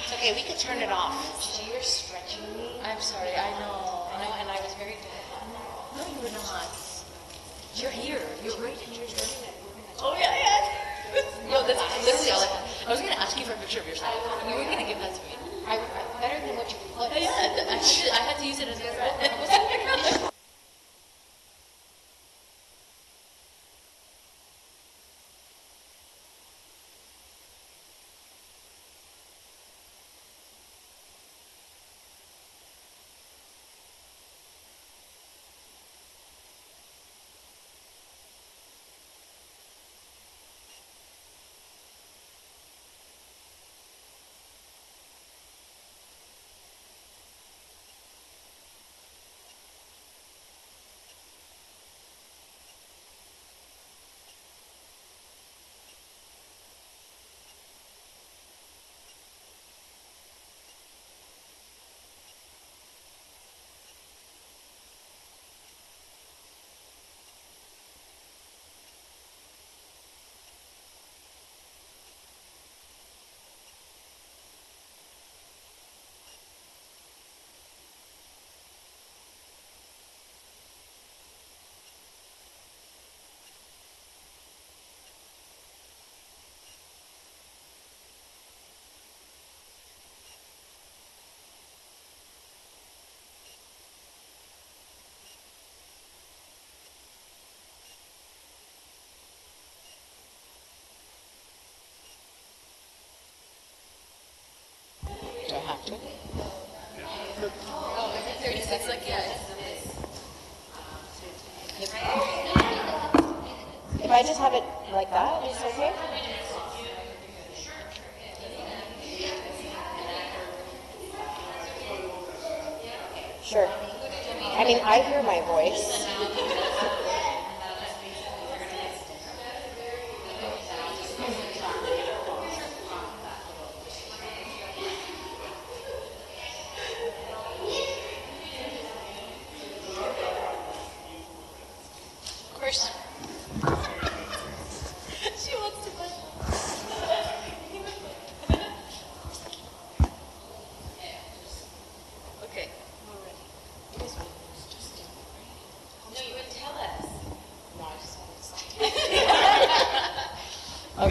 It's okay, we could turn it off. So you're stretching me. I'm sorry, I know, And I was very good. No, you were not. You're here. You're right here. Oh, yeah, yeah. No, that's literally all I was going to ask you for a picture of yourself. You were going to give that to me. Better than what you put. Yeah, I had to use it as a threat. Do I have to? Oh, 36, like, yeah. If I just have it like that, it's okay? Sure. I mean, I hear my voice. Of course. She wants to push. Okay, we're ready. No, you would tell us. No, I just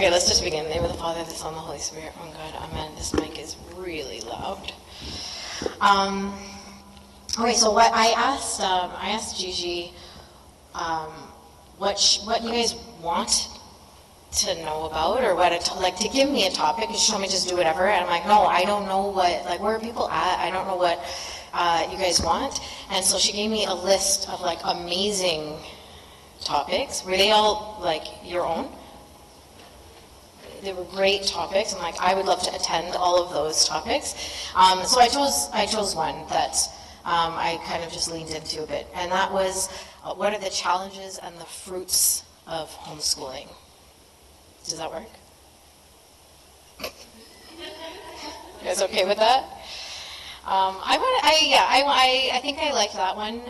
Okay, let's just begin. In the name of the Father, the Son, and the Holy Spirit. Oh God, amen. This mic is really loud. Okay, so what I asked Gigi, what you guys want to know about, or what to give me a topic. And she told me just do whatever, and I'm like, no, I don't know where are people at. I don't know what you guys want. And so she gave me a list of amazing topics. Were they all your own? They were great topics, and I would love to attend all of those topics. So I chose one that I kind of just leaned into a bit, and that was what are the challenges and the fruits of homeschooling? Does that work? You guys okay with that? I think I liked that one,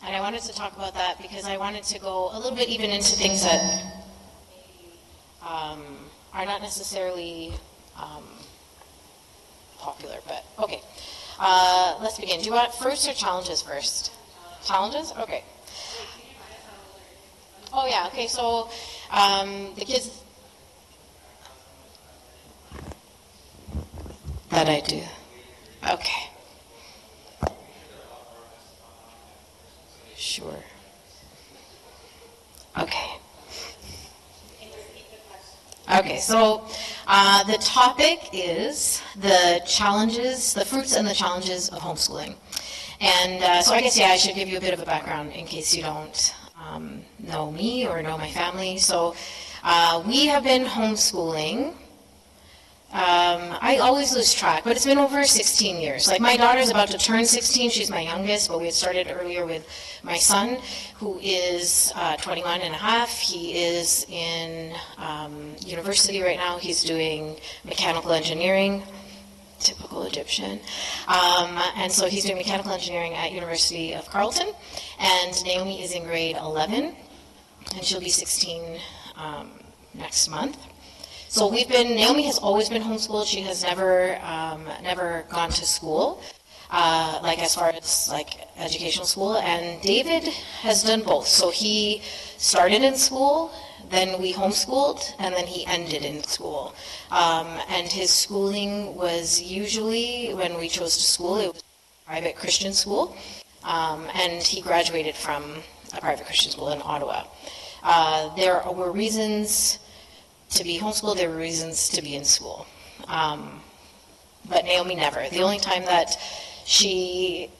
and I wanted to talk about that because I wanted to go a little bit even into things that are not necessarily popular, but okay. Let's begin. Do you want fruits or challenges first? Challenges? Okay. Oh yeah, okay, so the kids that I do. Okay. Sure. Okay. Okay, so the topic is the challenges, the fruits and the challenges of homeschooling. And so I guess, I should give you a bit of a background in case you don't know me or know my family. So we have been homeschooling. I always lose track, but it's been over 16 years. My daughter's about to turn 16. She's my youngest, but we had started earlier with my son, who is 21 and a half. He is in university right now. He's doing mechanical engineering. Typical Egyptian. And so he's doing mechanical engineering at University of Carleton. And Naomi is in grade 11, and she'll be 16 next month. So Naomi has always been homeschooled. She has never gone to school, like as far as like educational school. And David has done both. So he started in school, then we homeschooled, and then he ended in school. And his schooling was usually, when we chose to school, it was a private Christian school. And he graduated from a private Christian school in Ottawa. There were reasons to be homeschooled, there were reasons to be in school. But Naomi never. The only time that she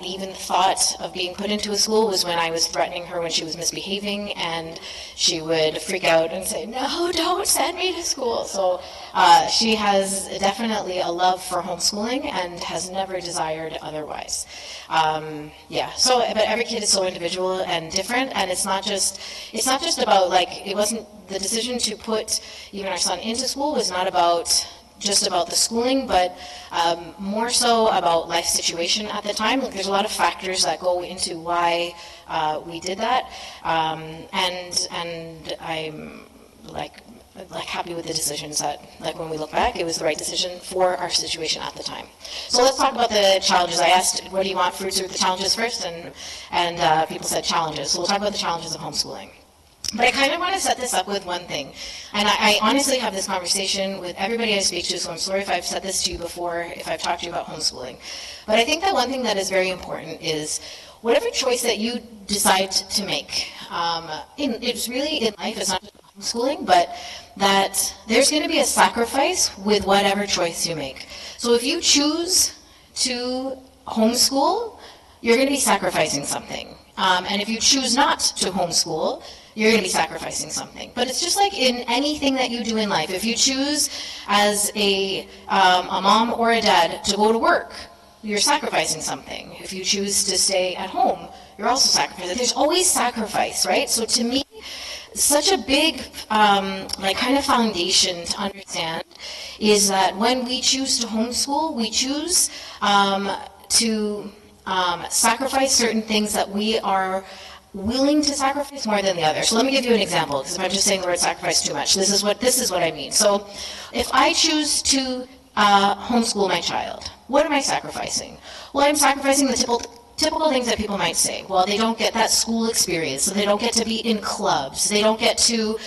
even thought of being put into a school was when I was threatening her when she was misbehaving, and she would freak out and say, no, don't send me to school. So she has definitely a love for homeschooling and has never desired otherwise. But every kid is so individual and different, and it's not just about, like, it wasn't, the decision to put even our son into school was not just about the schooling, but more so about life situation at the time. Like, there's a lot of factors that go into why we did that, and I'm like happy with the decisions that, like, when we look back, it was the right decision for our situation at the time. So let's talk about the challenges. I asked, what do you want, fruits or the challenges first? And people said challenges. So we'll talk about the challenges of homeschooling. But I kind of want to set this up with one thing. And I honestly have this conversation with everybody I speak to, so I'm sorry if I've said this to you before, if I've talked to you about homeschooling. But I think that one thing that is very important is whatever choice that you decide to make, it's really in life, it's not just homeschooling, but that there's going to be a sacrifice with whatever choice you make. So if you choose to homeschool, you're going to be sacrificing something. And if you choose not to homeschool, you're going to be sacrificing something. But it's just like in anything that you do in life. If you choose as a mom or a dad to go to work, you're sacrificing something. If you choose to stay at home, you're also sacrificing. There's always sacrifice, right? So to me, such a big kind of foundation to understand is that when we choose to homeschool, we choose to sacrifice certain things that we are willing to sacrifice more than the other. So let me give you an example, because if I'm just saying the word sacrifice too much, this is what I mean. So if I choose to homeschool my child, what am I sacrificing? Well, I'm sacrificing the typical things that people might say. Well, they don't get that school experience, so they don't get to be in clubs, they don't get to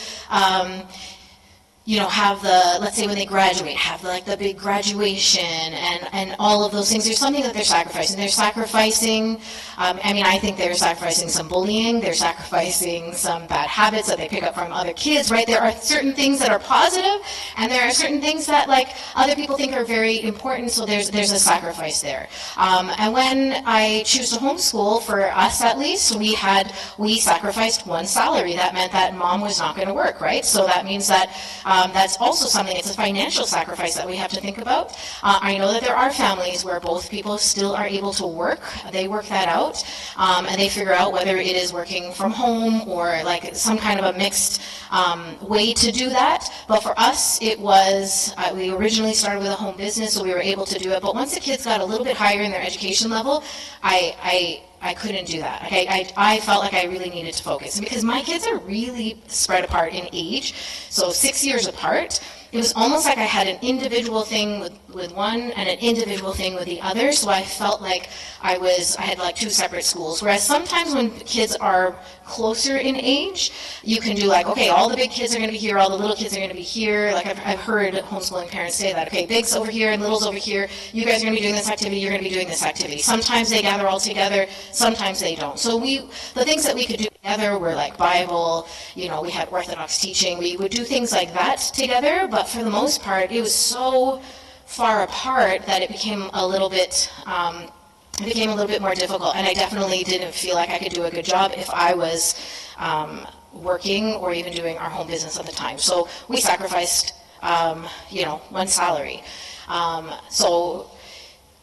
have let's say when they graduate, have the big graduation and all of those things. There's something that they're sacrificing. They're sacrificing, I think they're sacrificing some bullying, they're sacrificing some bad habits that they pick up from other kids, right? There are certain things that are positive, and there are certain things that, like, other people think are very important, so there's a sacrifice there. And when I choose to homeschool, for us at least, we sacrificed one salary. That meant that mom was not going to work, right? So that means that that's also something, it's a financial sacrifice that we have to think about. I know that there are families where both people still are able to work. They work that out, and they figure out whether it is working from home or like some kind of a mixed way to do that. But for us, it was, we originally started with a home business, so we were able to do it. But once the kids got a little bit higher in their education level, I couldn't do that. I felt like I really needed to focus. And because my kids are really spread apart in age, so 6 years apart, it was almost like I had an individual thing with one and an individual thing with the other, so I felt like I had like two separate schools. Whereas sometimes when kids are closer in age, you can do like, okay, all the big kids are going to be here, all the little kids are going to be here. Like I've heard homeschooling parents say that, okay, big's over here and little's over here, you guys are going to be doing this activity, you're going to be doing this activity. Sometimes they gather all together, sometimes they don't. So the things that we could do together were like Bible, we had Orthodox teaching, we would do things like that together, but for the most part, it was so far apart that it became a little bit more difficult, and I definitely didn't feel like I could do a good job if I was working or even doing our home business at the time. So we sacrificed, one salary. So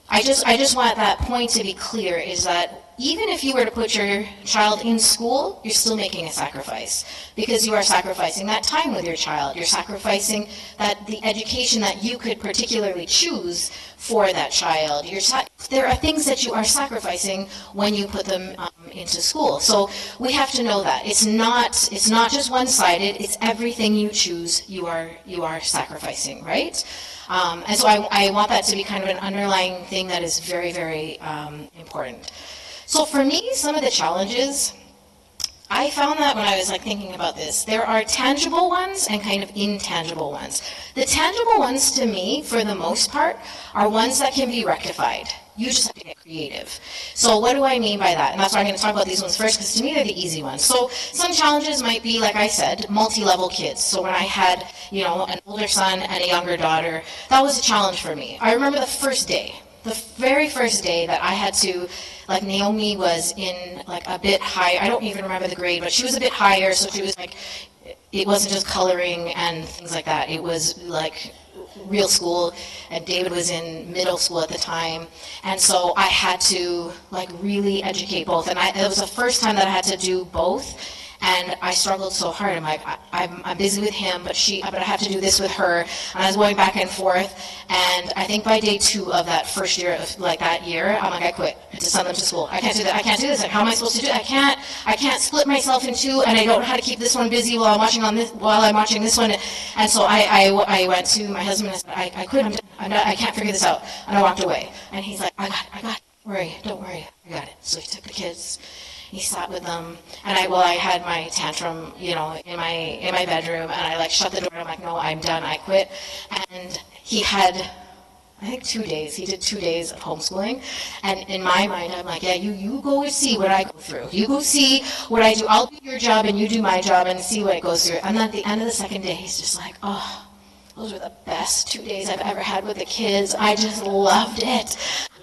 I just want that point to be clear, is that even if you were to put your child in school, you're still making a sacrifice, because you are sacrificing that time with your child. You're sacrificing the education that you could particularly choose for that child. There are things that you are sacrificing when you put them into school. So we have to know that it's not just one-sided. It's everything you choose. You are sacrificing, right? And so I want that to be kind of an underlying thing that is very, very important. So for me, some of the challenges, I found that when I was thinking about this, there are tangible ones and kind of intangible ones. The tangible ones to me, for the most part, are ones that can be rectified. You just have to get creative. So what do I mean by that? And that's why I'm going to talk about these ones first, because to me they're the easy ones. So some challenges might be, like I said, multi-level kids. So when I had, an older son and a younger daughter, that was a challenge for me. I remember the very first day that I had to, Naomi was in a bit higher, I don't even remember the grade, but she was a bit higher, so she was it wasn't just coloring and things like that. It was real school, and David was in middle school at the time, and so I had to really educate both, and it was the first time that I had to do both. And I struggled so hard. I'm busy with him, but I have to do this with her. And I was going back and forth. And I think by day 2 of that first year, that year, I'm I quit to send them to school. I can't do that. I can't do this. How am I supposed to do it? I can't split myself in two, and I don't know how to keep this one busy while I'm watching this one. And so I went to my husband and I said, I quit. I'm done. I can't figure this out. And I walked away. And he's like, I got it. Don't worry. I got it. So he took the kids. He sat with them, and I had my tantrum, in my bedroom, and I shut the door. I'm no, I'm done. I quit. And he had, I think 2 days. He did 2 days of homeschooling, and in my mind, I'm yeah, you go and see what I go through. You go see what I do. I'll do your job, and you do my job, and see what it goes through. And then at the end of the second day, he's just oh, those were the best 2 days I've ever had with the kids. I just loved it.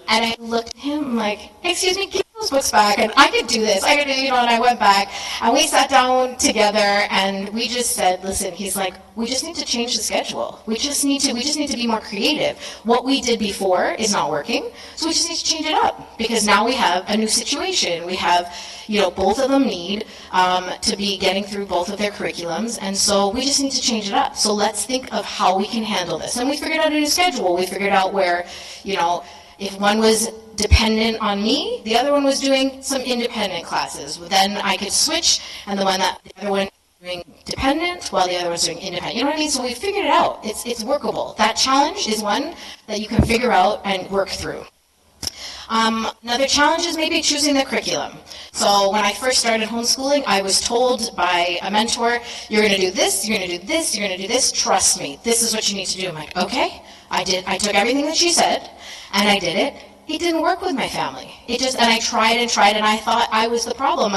And I looked at him, I'm excuse me, give those books back, and I could do this. I could do, and I went back, and we sat down together, and we just said, listen, he's we just need to change the schedule. We just need to be more creative. What we did before is not working, so we just need to change it up, because now we have a new situation. We have, both of them need to be getting through both of their curriculums, and so we just need to change it up. So let's think of how we can handle this. And we figured out a new schedule. We figured out where, if one was dependent on me, the other one was doing some independent classes. Then I could switch, and the other one doing dependent while the other one's doing independent. You know what I mean? So we figured it out. It's workable. That challenge is one that you can figure out and work through. Another challenge is maybe choosing the curriculum. So when I first started homeschooling, I was told by a mentor, you're going to do this, you're going to do this, you're going to do this, trust me, this is what you need to do. I'm okay. I took everything that she said, and I did it. It didn't work with my family. And I tried, and I thought I was the problem.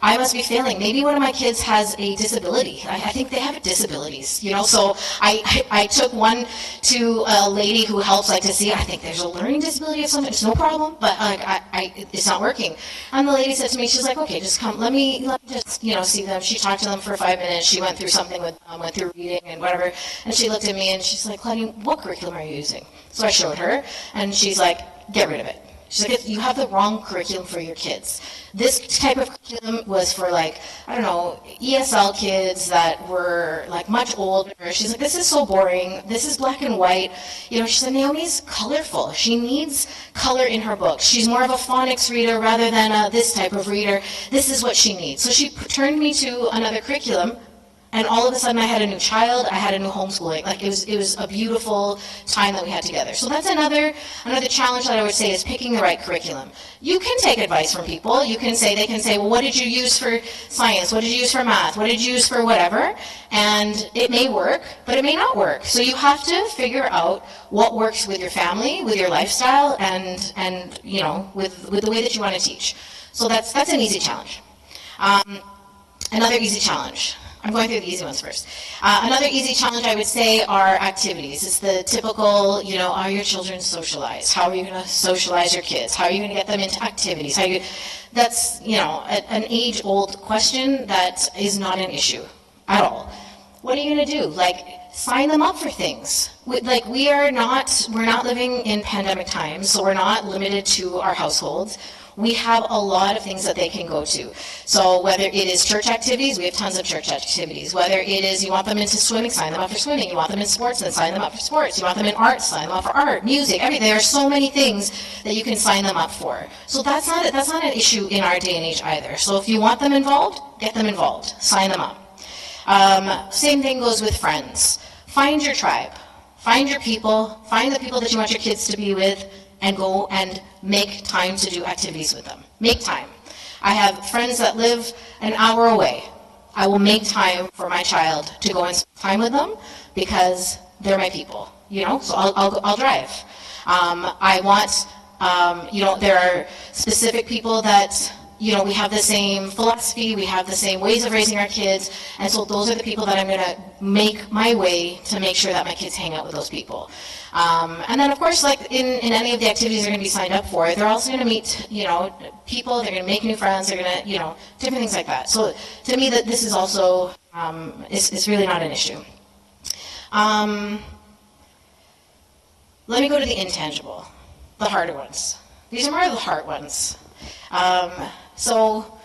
I must be failing. Maybe one of my kids has a disability. I think they have disabilities, So I took one to a lady who helps, to see, I think there's a learning disability or something. It's no problem, but it's not working. And the lady said to me, she's okay, just come, let me just, see them. She talked to them for 5 minutes. She went through something with went through reading and whatever. And she looked at me and she's Claudine, what curriculum are you using? So I showed her, and she's get rid of it. She's you have the wrong curriculum for your kids. This type of curriculum was for ESL kids that were much older. She's this is so boring. This is black and white. She said, Naomi's colorful. She needs color in her books. She's more of a phonics reader rather than this type of reader. This is what she needs. So she turned me to another curriculum. And all of a sudden, I had a new child. I had a new homeschooling. It was a beautiful time that we had together. So that's another challenge that I would say is picking the right curriculum. You can take advice from people. They can say, well, what did you use for science? What did you use for math? What did you use for whatever? And it may work, but it may not work. So you have to figure out what works with your family, with your lifestyle, and with the way that you want to teach. So that's an easy challenge. Another easy challenge. I'm going through the easy ones first. Another easy challenge I would say are activities. It's the typical, are your children socialized? How are you going to socialize your kids? How are you going to get them into activities? That's, an age-old question that is not an issue at all. What are you going to do? sign them up for things. Like we're not living in pandemic times, so we're not limited to our households. We have a lot of things that they can go to. So whether it is church activities, we have tons of church activities. Whether it is you want them into swimming, sign them up for swimming. You want them in sports, then sign them up for sports. You want them in art, sign them up for art, music, everything. There are so many things that you can sign them up for. So that's not an issue in our day and age either. So if you want them involved, get them involved. Sign them up. Same thing goes with friends. Find your tribe. Find your people. Find the people that you want your kids to be with, and go and make time to do activities with them. Make time. I have friends that live an hour away. I will make time for my child to go and spend time with them because they're my people, so I'll drive. I want, there are specific people that, we have the same philosophy, we have the same ways of raising our kids, and so those are the people that I'm going to make my way to make sure that my kids hang out with those people. And then, of course, like in any of the activities they're going to be signed up for, they're also going to meet, people, they're going to make new friends, they're going to, different things like that. So to me, that this is also, is really not an issue. Let me go to the intangible, the harder ones. These are more of the hard ones. So,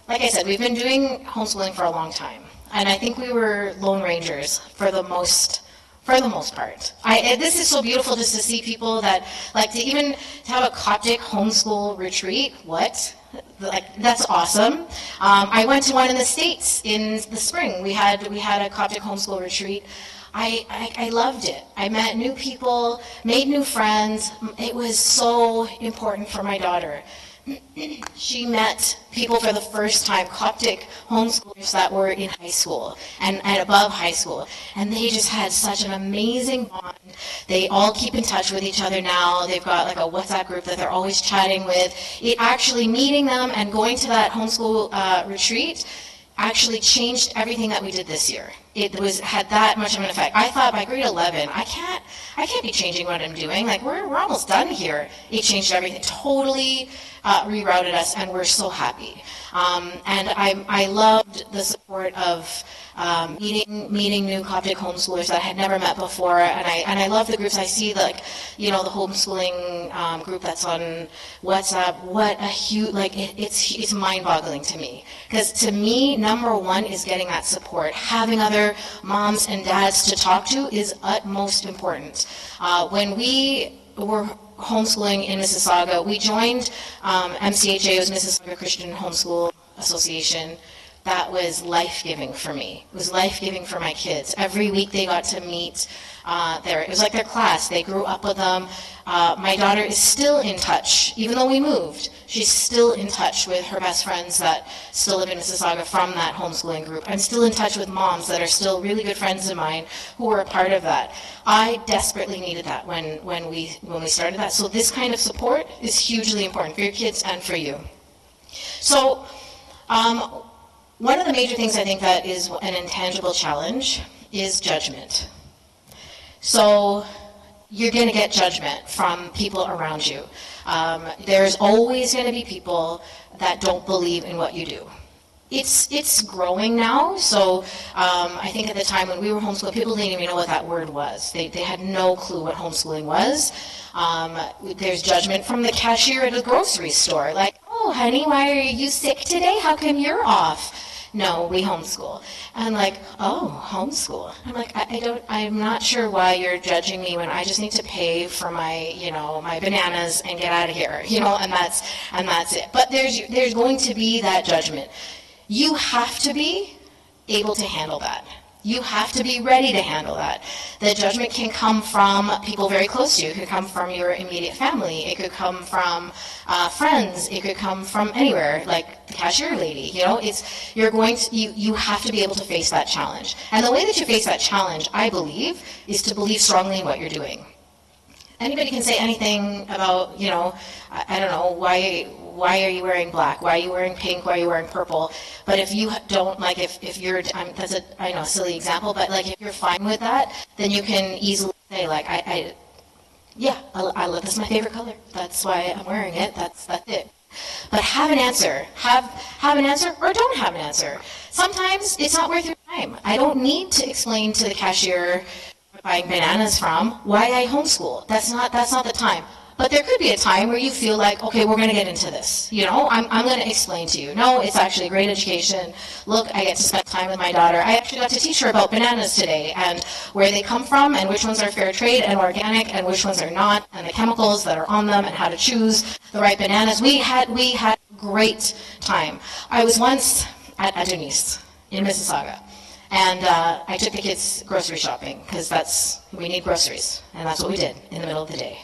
like I said, we've been doing homeschooling for a long time, and I think we were lone rangers for the most part. This is so beautiful just to see people that, like, to have a Coptic homeschool retreat. What? Like, that's awesome. I went to one in the States in the spring. We had a Coptic homeschool retreat. I loved it. I met new people, made new friends. It was so important for my daughter. She met people for the first time, Coptic homeschoolers that were in high school and above high school, and they just had such an amazing bond. They all keep in touch with each other now. They've got like a WhatsApp group that they're always chatting with. Actually meeting them and going to that homeschool retreat actually changed everything that we did this year. It had that much of an effect. I thought by grade 11, I can't be changing what I'm doing. Like we're almost done here. It changed everything. Totally rerouted us, and we're so happy. And I loved the support of meeting new Coptic homeschoolers that I had never met before, and I love the groups. I see the homeschooling group that's on WhatsApp. What a huge, it's mind-boggling to me, because to me, number one is getting that support. Having other moms and dads to talk to is utmost important. When we were homeschooling in Mississauga, we joined MCHA, it was Mississauga Christian Homeschool Association. That was life-giving for me. It was life-giving for my kids. Every week they got to meet it was like their class. They grew up with them. My daughter is still in touch, even though we moved. She's still in touch with her best friends that still live in Mississauga from that homeschooling group. I'm still in touch with moms that are still really good friends of mine who were a part of that. I desperately needed that when we started that. So this kind of support is hugely important for your kids and for you. So one of the major things I think that is an intangible challenge is judgment. So you're going to get judgment from people around you. There's always going to be people that don't believe in what you do. It's growing now, so I think at the time when we were homeschooling, people didn't even know what that word was. They had no clue what homeschooling was. There's judgment from the cashier at a grocery store, like, oh, honey, why are you sick today? How come you're off? No, we homeschool. And like, oh, homeschool. I'm like, I'm not sure why you're judging me when I just need to pay for my, my bananas and get out of here, and that's it. But there's going to be that judgment. You have to be able to handle that. You have to be ready to handle that. The judgment can come from people very close to you. It could come from your immediate family. It could come from friends. It could come from anywhere, like the cashier lady. You have to be able to face that challenge. And the way that you face that challenge, I believe, is to believe strongly in what you're doing. Anybody can say anything about, I don't know, why are you wearing black? Why are you wearing pink? Why are you wearing purple? But if you don't, like, if you're, that's a silly example, but like if you're fine with that, then you can easily say, like, I love, this is my favorite color. That's why I'm wearing it. That's it. But have an answer. Have an answer or don't have an answer. Sometimes it's not worth your time. time. I don't need to explain to the cashier buying bananas from why I homeschool. That's not the time. But there could be a time where you feel like, okay, we're going to get into this. You know, I'm going to explain to you. No, it's actually a great education. Look, I get to spend time with my daughter. I actually got to teach her about bananas today and where they come from and which ones are fair trade and organic and which ones are not and the chemicals that are on them and how to choose the right bananas. We had a great time. I was once at Denise in Mississauga. And I took the kids grocery shopping because we need groceries. And that's what we did in the middle of the day.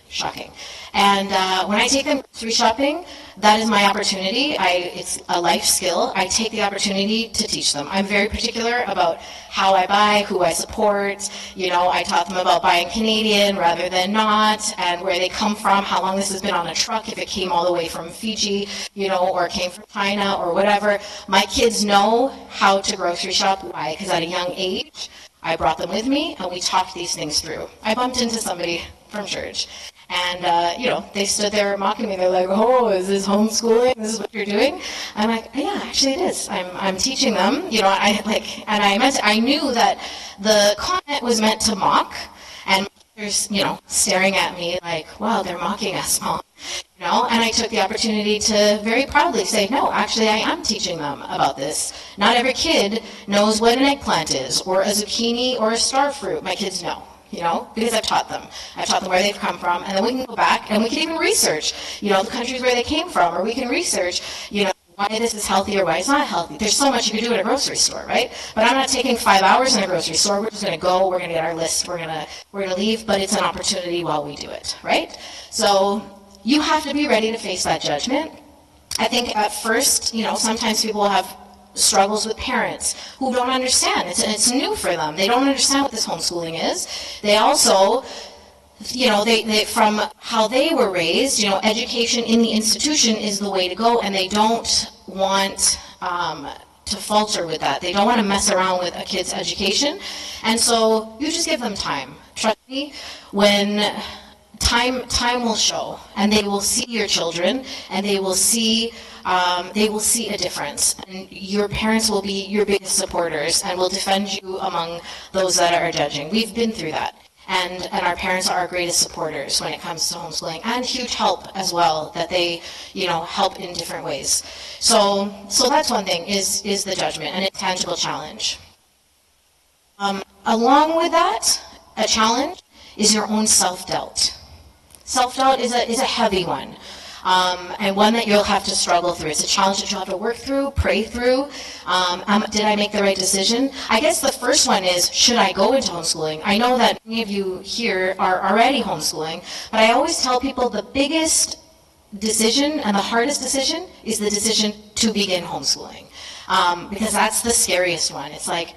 Shocking. And when I take them grocery shopping, that is my opportunity. It's a life skill. I take the opportunity to teach them. I'm very particular about how I buy, who I support. You know, I taught them about buying Canadian rather than not, and where they come from, how long this has been on a truck, if it came all the way from Fiji, you know, or came from China or whatever. My kids know how to grocery shop. Why? Because at a young age, I brought them with me, and we talked these things through. I bumped into somebody from church. And, you know, they stood there mocking me. They're like, oh, is this homeschooling? This is what you're doing? I'm like, yeah, actually it is. I'm teaching them, you know, I knew that the comment was meant to mock, and there's, you know, staring at me like, wow, they're mocking us, Mom. You know, and I took the opportunity to very proudly say, no, actually I am teaching them about this. Not every kid knows what an eggplant is, or a zucchini, or a star fruit. My kids know. You know, because I've taught them. I've taught them where they've come from, and then we can go back and we can even research, you know, the countries where they came from, or we can research, you know, why this is healthy or why it's not healthy. There's so much you can do at a grocery store, right? But I'm not taking 5 hours in a grocery store. We're just going to go. We're going to get our list. We're going to leave. But it's an opportunity while we do it, right? So you have to be ready to face that judgment. I think at first, you know, sometimes people will have struggles with parents who don't understand. It's new for them. They don't understand what this homeschooling is. They also, you know, they from how they were raised, you know, education in the institution is the way to go, and they don't want to falter with that. They don't want to mess around with a kid's education, and so you just give them time. Trust me, when time will show, and they will see your children, and they will see a difference. And your parents will be your biggest supporters and will defend you among those that are judging. We've been through that. And our parents are our greatest supporters when it comes to homeschooling, and huge help as well, that they, you know, help in different ways. So that's one thing, is the judgment, and it's a tangible challenge. Along with that, a challenge is your own self-doubt. Self-doubt is a heavy one. And one that you'll have to struggle through. It's a challenge that you'll have to work through, pray through. Did I make the right decision? I guess the first one is, should I go into homeschooling? I know that many of you here are already homeschooling, but I always tell people the biggest decision and the hardest decision is the decision to begin homeschooling. Because that's the scariest one. It's like,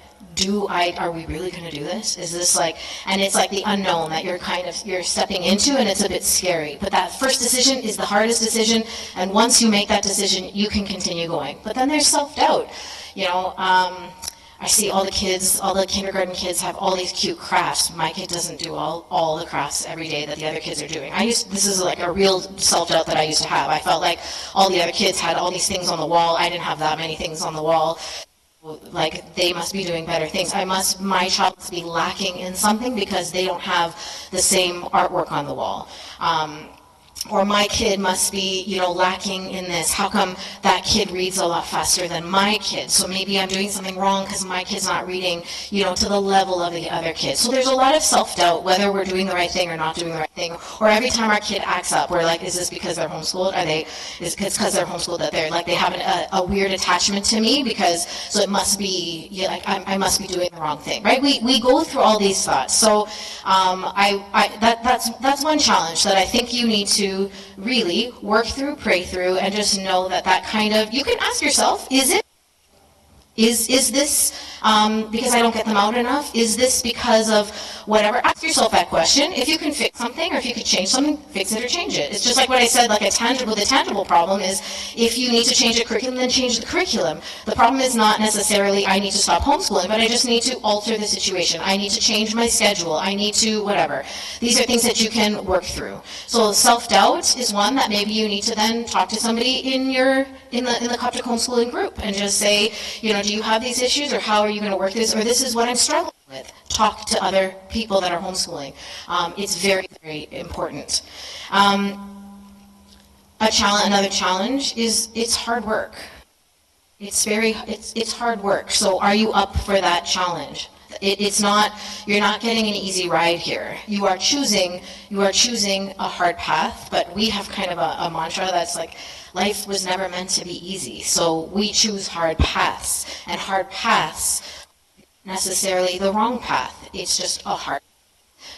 are we really going to do this? Is this like, and it's like the unknown that you're stepping into, and it's a bit scary. But that first decision is the hardest decision, and once you make that decision, you can continue going. But then there's self-doubt. You know, I see all the kindergarten kids have all these cute crafts. My kid doesn't do all the crafts every day that the other kids are doing. This is like a real self-doubt that I used to have. I felt like all the other kids had all these things on the wall. I didn't have that many things on the wall. Like, they must be doing better things. My child must be lacking in something because they don't have the same artwork on the wall. Or my kid must be, you know, lacking in this. How come that kid reads a lot faster than my kid? So maybe I'm doing something wrong because my kid's not reading, you know, to the level of the other kids. So there's a lot of self-doubt whether we're doing the right thing or not doing the right thing. Or every time our kid acts up, we're like, is this because they're homeschooled? Is it because they're homeschooled that they have a weird attachment to me? So it must be, like, I must be doing the wrong thing, right? We go through all these thoughts. So that's one challenge that I think you need to really work through, pray through, and just know that kind of, you can ask yourself, is this because I don't get them out enough? Is this because of whatever, ask yourself that question. If you can fix something or if you could change something, fix it or change it. It's just like what I said, like the tangible problem is if you need to change a curriculum, then change the curriculum. The problem is not necessarily I need to stop homeschooling, but I just need to alter the situation. I need to change my schedule. I need to whatever. These are things that you can work through. So self-doubt is one that maybe you need to then talk to somebody in the Coptic homeschooling group and just say, you know, do you have these issues, or how are you going to work this, or this is what I'm struggling with. Talk to other people that are homeschooling. It's very, very important. Another challenge is it's hard work. It's hard work. So are you up for that challenge? It's not, you're not getting an easy ride here. You are choosing a hard path, but we have kind of a mantra that's like, life was never meant to be easy. So we choose hard paths, and hard paths necessarily the wrong path. It's just a hard.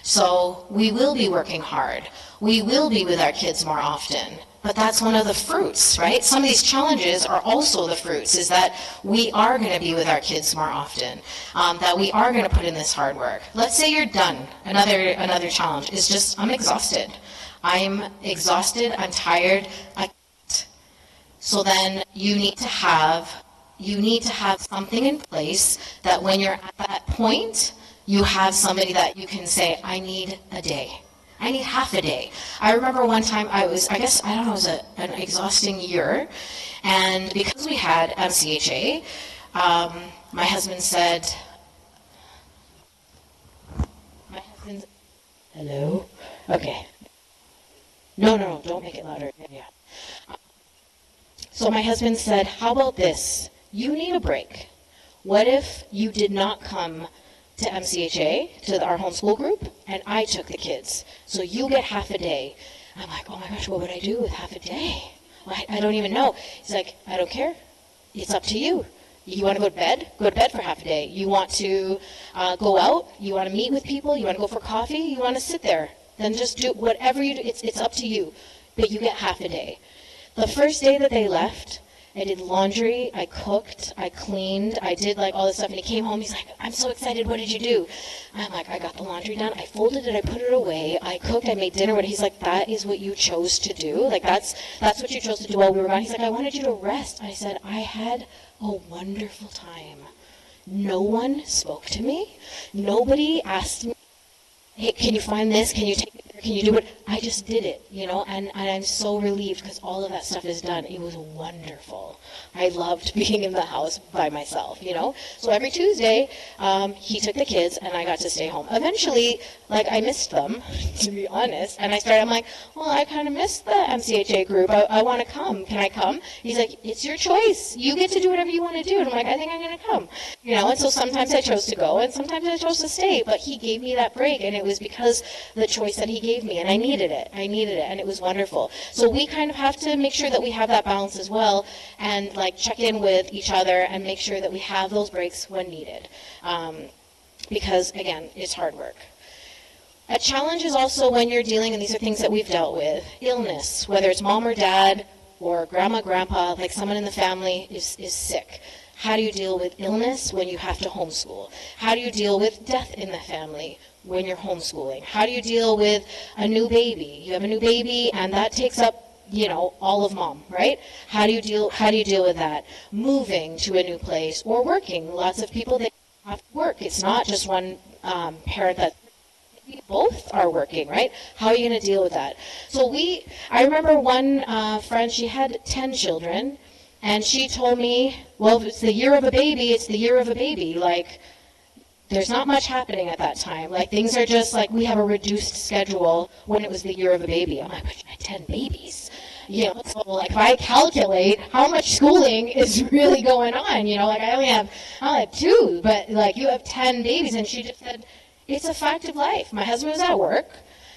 So we will be working hard. We will be with our kids more often. But that's one of the fruits, right? Some of these challenges are also the fruits, is that we are going to be with our kids more often, that we are going to put in this hard work. Let's say you're done. Another challenge is just, I'm exhausted. I'm exhausted, I'm tired, I can't. So then you need to have something in place that when you're at that point, you have somebody that you can say, I need a day. I need half a day. I remember one time it was an exhausting year, and because we had MCHA, my husband said, hello? Okay. No, don't make it louder. Yeah. So my husband said, how about this? You need a break. What if you did not come to MCHA, to our homeschool group, and I took the kids? So you get half a day. I'm like, oh my gosh, what would I do with half a day? Well, I don't even know. He's like, I don't care. It's up to you. You want to go to bed? Go to bed for half a day. You want to go out? You want to meet with people? You want to go for coffee? You want to sit there? Then just do whatever you do. It's up to you. But you get half a day. The first day that they left, I did laundry, I cooked, I cleaned, I did like all this stuff, and he came home, he's like, I'm so excited, what did you do? I'm like, I got the laundry done, I folded it, I put it away, I cooked, I made dinner, and he's like, that is what you chose to do? Like, that's what you chose to do while we were gone? He's like, I wanted you to rest. I said, I had a wonderful time. No one spoke to me. Nobody asked me, hey, can you find this? Can you take it? Can you do it? I just did it, you know, and I'm so relieved because all of that stuff is done. It was wonderful. I loved being in the house by myself, you know. So every Tuesday, he took the kids and I got to stay home. Eventually, like, I missed them, to be honest, and I'm like, well, I kind of missed the MCHA group. I want to come. Can I come? He's like, it's your choice. You get to do whatever you want to do. And I'm like, I think I'm going to come, you know. And so sometimes I chose to go and sometimes I chose to stay, but he gave me that break, and it was because the choice that he gave me, and I needed it, and it was wonderful. So we kind of have to make sure that we have that balance as well, and like check in with each other and make sure that we have those breaks when needed, because again, it's hard work. A challenge is also when you're dealing, and these are things that we've dealt with, illness, whether it's mom or dad or grandma, grandpa, like someone in the family is sick. How do you deal with illness when you have to homeschool? How do you deal with death in the family when you're homeschooling? How do you deal with a new baby? You have a new baby and that takes up, you know, all of mom, right? How do you deal with that? Moving to a new place or working. Lots of people, they have to work. It's not just one parent that both are working, right? How are you going to deal with that? So I remember one friend, she had 10 children, and she told me, well, if it's the year of a baby, it's the year of a baby. Like, there's not much happening at that time. Like, things are just like, we have a reduced schedule when it was the year of a baby. I'm like, but you had 10 babies. You know, so like if I calculate how much schooling is really going on, you know, like I only have 2, but like you have 10 babies. And she just said, it's a fact of life. My husband was at work,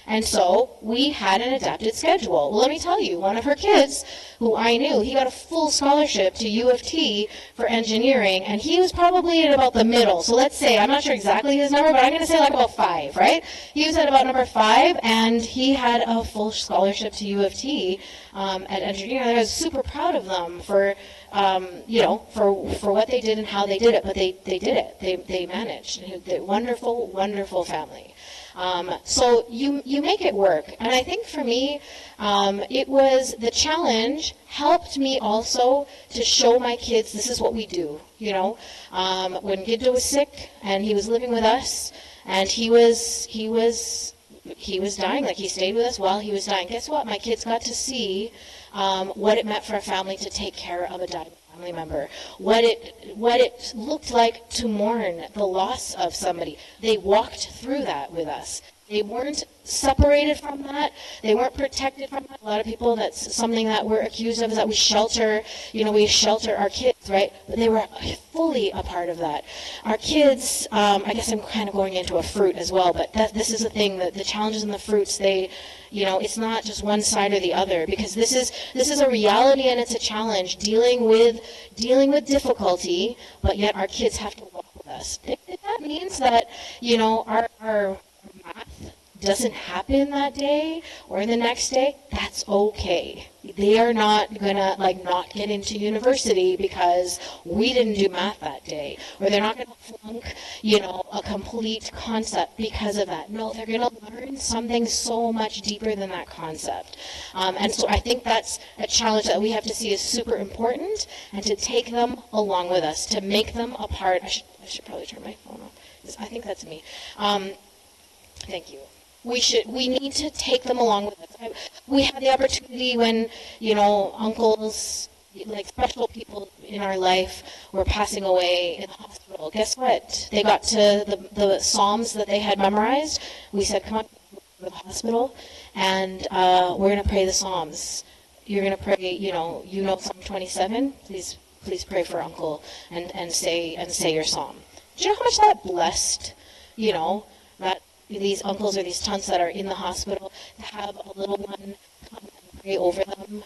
And so we had an adapted schedule. Well, let me tell you, one of her kids, who I knew, he got a full scholarship to U of T for engineering, and he was probably at about the middle. So let's say, I'm not sure exactly his number, but I'm going to say like about 5, right? He was at about number 5, and he had a full scholarship to U of T at engineering. I was super proud of them for, for what they did and how they did it, but they did it. They managed. They're wonderful, wonderful family. So you make it work. And I think for me, it was the challenge helped me also to show my kids this is what we do. When Giddo was sick and he was living with us and he was dying, like he stayed with us while he was dying. Guess what? My kids got to see what it meant for a family to take care of a dying family member, what it looked like to mourn the loss of somebody. They walked through that with us. They weren't separated from that. They weren't protected from that. A lot of people, that's something that we're accused of, is that we shelter our kids, right? But they were fully a part of that. Our kids, I guess I'm kind of going into a fruit as well, but this is the thing, that the challenges in the fruits, it's not just one side or the other, because this is a reality and it's a challenge, dealing with difficulty, but yet our kids have to walk with us. If that means that, our math doesn't happen that day or the next day, that's okay. They are not gonna not get into university because we didn't do math that day, or they're not gonna flunk, a complete concept because of that. No, they're gonna learn something so much deeper than that concept. And so I think that's a challenge that we have to see as super important, and to take them along with us, to make them a part. I should probably turn my phone off. I think that's me. Thank you. We need to take them along with us. We had the opportunity when, uncles, special people in our life were passing away in the hospital. Guess what? They got to the Psalms that they had memorized. We said, come on, to the hospital, and we're going to pray the Psalms. You're going to pray, Psalm 27. Please pray for Uncle and say your Psalm. Do you know how much that blessed, that these uncles or these aunts that are in the hospital, to have a little one come and pray over them?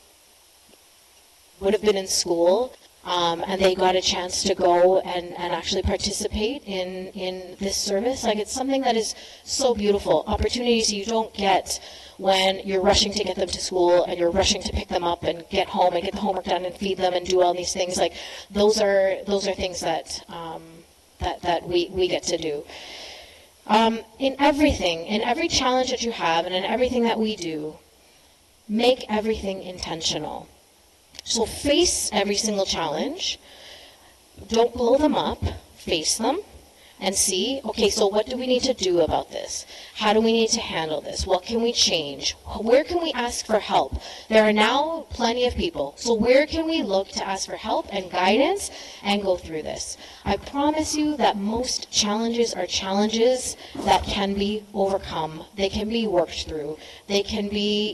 Would have been in school, and they got a chance to go and actually participate in this service. It's something that is so beautiful. Opportunities you don't get when you're rushing to get them to school and you're rushing to pick them up and get home and get the homework done and feed them and do all these things. Those are things that we get to do. In every challenge that you have, and in everything that we do, make everything intentional. So face every single challenge. Don't blow them up. Face them and see, okay, so what do we need to do about this? How do we need to handle this? What can we change? Where can we ask for help? There are now plenty of people. So where can we look to ask for help and guidance and go through this? I promise you that most challenges are challenges that can be overcome. They can be worked through. They can be,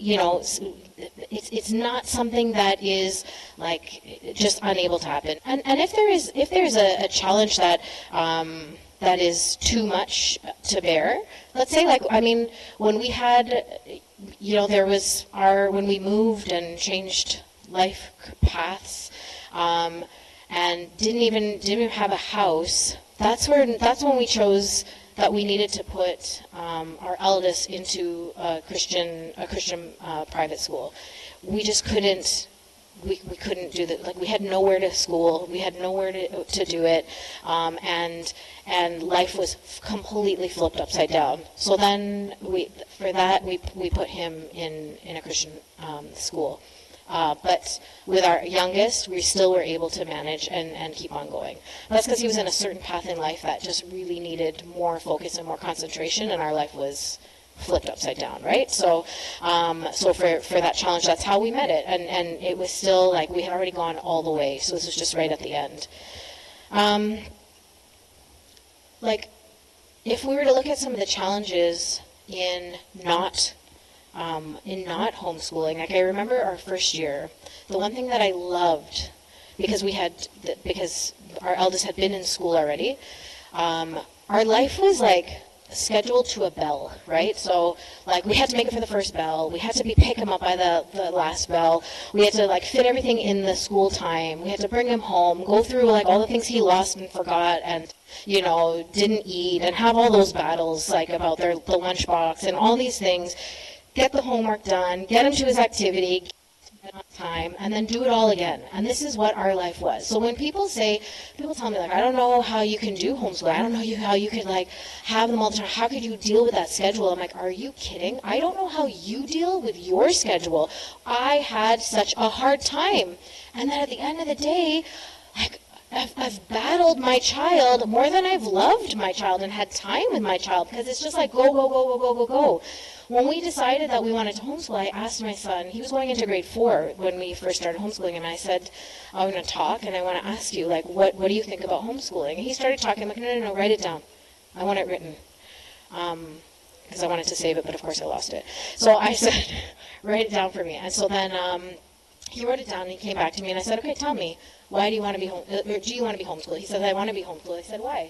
it's not something that is just unable to happen. And if there's a challenge that is too much to bear, let's say when we had, when we moved and changed life paths, and didn't even have a house, that's when we chose that we needed to put our eldest into a Christian private school. We just couldn't. We couldn't do that. We had nowhere to school. We had nowhere to do it, and life was completely flipped upside down. So then we put him in a Christian school. But with our youngest, we still were able to manage and keep on going. That's because he was in a certain path in life that just really needed more focus and more concentration, and our life was flipped upside down, right? So for that challenge, that's how we met it, and it was still we had already gone all the way, so this was just right at the end. If we were to look at some of the challenges in not homeschooling, I remember our first year, the one thing that I loved, because our eldest had been in school already, our life was scheduled to a bell, right? So like we had to make it for the first bell. We had to pick him up by the last bell. We had to like fit everything in the school time. We had to bring him home, go through like all the things he lost and forgot and, you know, didn't eat, and have all those battles like about the lunchbox and all these things. Get the homework done, get him to his activity, get him to bed on time, and then do it all again. And this is what our life was. So when people tell me like, I don't know how you can do homeschool. I don't know how you could like have them all the time. How could you deal with that schedule? I'm like, are you kidding? I don't know how you deal with your schedule. I had such a hard time. And then at the end of the day, like, I've battled my child more than I've loved my child and had time with my child, because it's just like go, go, go, go, go, go, go. When we decided that we wanted to homeschool, I asked my son, he was going into grade 4 when we first started homeschooling, and I said, I'm going to talk, and I want to ask you, like, what do you think about homeschooling? And he started talking. I'm like, no, write it down. I want it written. Because I wanted to save it, but of course I lost it. So I said, write it down for me. And so then he wrote it down, and he came back to me, and I said, okay, tell me, why do you want to be do you want to be homeschooled? He said, I want to be homeschooled. I said, why?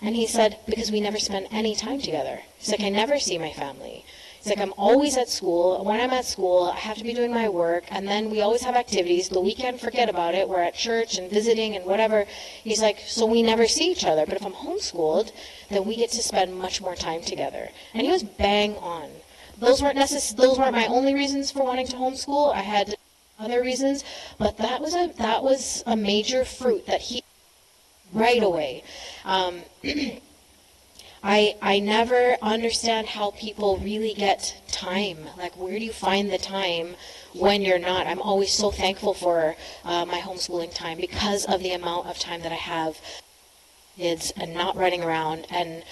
And he said, because we never spend any time together. He's like, I never see my family. He's like, I'm always at school. When I'm at school, I have to be doing my work, and then we always have activities. The weekend, forget about it. We're at church and visiting and whatever. He's like, so we never see each other. But if I'm homeschooled, then we get to spend much more time together. And he was bang on. Those weren't my only reasons for wanting to homeschool. I had other reasons, but that was a major fruit that he right away. I never understand how people really get time. Like, where do you find the time when you're not? I'm always so thankful for my homeschooling time because of the amount of time that I have kids and not running around. And,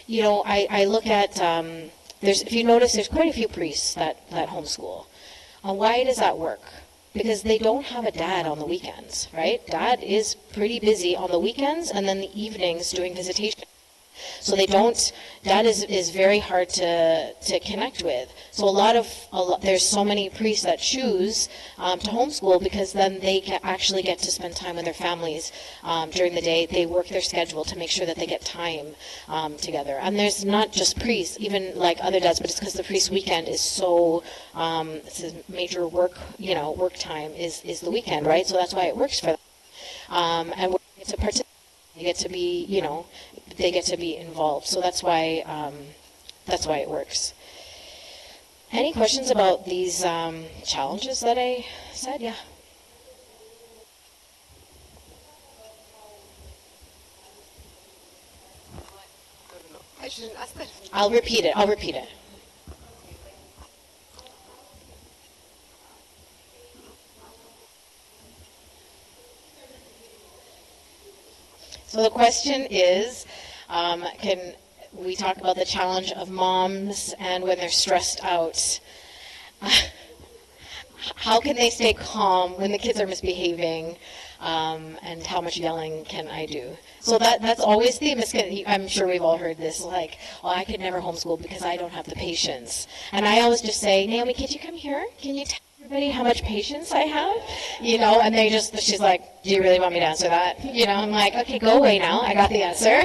you know, I look at, if you notice, there's quite a few priests that homeschool. Why does that work? Because they don't have a dad on the weekends, right? Dad is pretty busy on the weekends and then the evenings doing visitation. So dad is very hard to connect with. So there's so many priests that choose to homeschool because then they actually get to spend time with their families during the day. They work their schedule to make sure that they get time together. And there's not just priests, even like other dads, but it's because the priest weekend is so, it's a major work time is the weekend, right? So that's why it works for them. And we get to participate. They get to be, they get to be involved. So that's why it works. Any questions about these challenges that I said? Yeah. I shouldn't ask that. I'll repeat it. So the question is, can we talk about the challenge of moms and when they're stressed out? How can they stay calm when the kids are misbehaving? And how much yelling can I do? So that's always the misconception. I'm sure we've all heard this, like, I could never homeschool because I don't have the patience. And I always just say, Naomi, could you come here? Can you tell everybody how much patience I have? And she's like, do you really want me to answer that? I'm like, okay, go away now. I got the answer.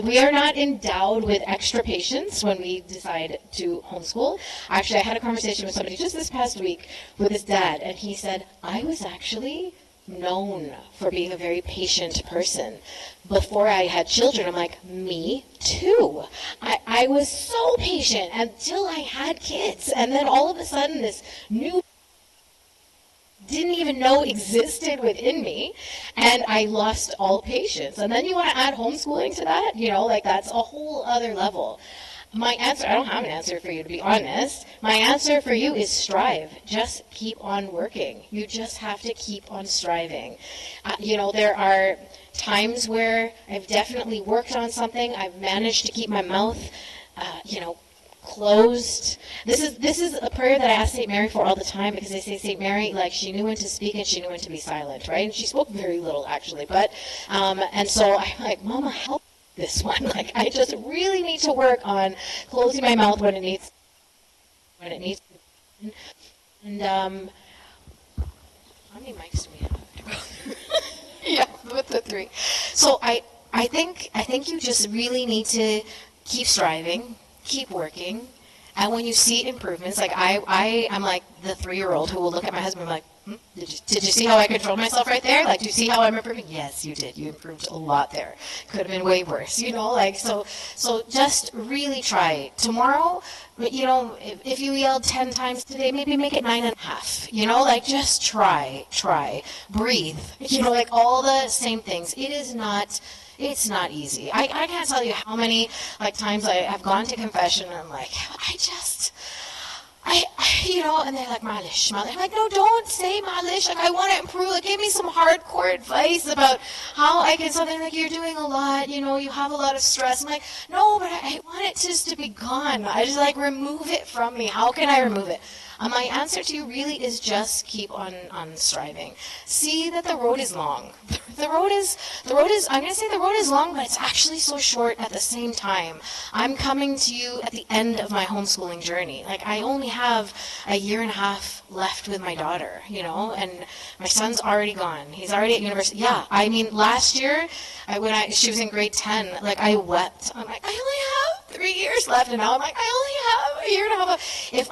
We are not endowed with extra patience when we decide to homeschool. Actually, I had a conversation with somebody just this past week with his dad, and he said, I was actually known for being a very patient person before I had children. I'm like, me too. I was so patient until I had kids, and then all of a sudden this new didn't even know existed within me, and I lost all patience. And then you want to add homeschooling to that, that's a whole other level. My answer, I don't have an answer for you, to be honest. My answer for you is strive. Just keep on working. You just have to keep on striving. There are times where I've definitely worked on something. I've managed to keep my mouth, closed. This is a prayer that I ask St. Mary for all the time, because they say St. Mary, like, she knew when to speak and she knew when to be silent, right? And she spoke very little, actually. But, and so I'm like, Mama, help this one. Like, I just really need to work on closing my mouth when it needs to. And, how many mics do we have to go through? Yeah, with the 3. So I think you just really need to keep striving, keep working, and when you see improvements, like I'm like the 3-year-old who will look at my husband and be like, did you see how I controlled myself right there? Like, do you see how I'm improving? Yes, you did. You improved a lot there. Could have been way worse, like, so just really try. Tomorrow, if you yelled 10 times today, maybe make it 9.5, like, just try, breathe, like all the same things. It's not easy. I can't tell you how many, like, times I have gone to confession and I'm like, and they're like, Malish. I'm like, no, don't say Malish. Like, I want to improve. Like, give me some hardcore advice about how I can, something like, you're doing a lot, you have a lot of stress. I'm like, no, but I want it just to be gone. I just, like, remove it from me. How can I remove it? My answer to you really is just keep on striving. See that the road is long. I'm going to say the road is long, but it's actually so short at the same time. I'm coming to you at the end of my homeschooling journey. Like, I only have a year and a half left with my daughter, and my son's already gone. He's already at university. Yeah, I mean, last year, she was in grade 10, like, I wept. I'm like, I only have 3 years left, and now I'm like, I only have a year and a half. If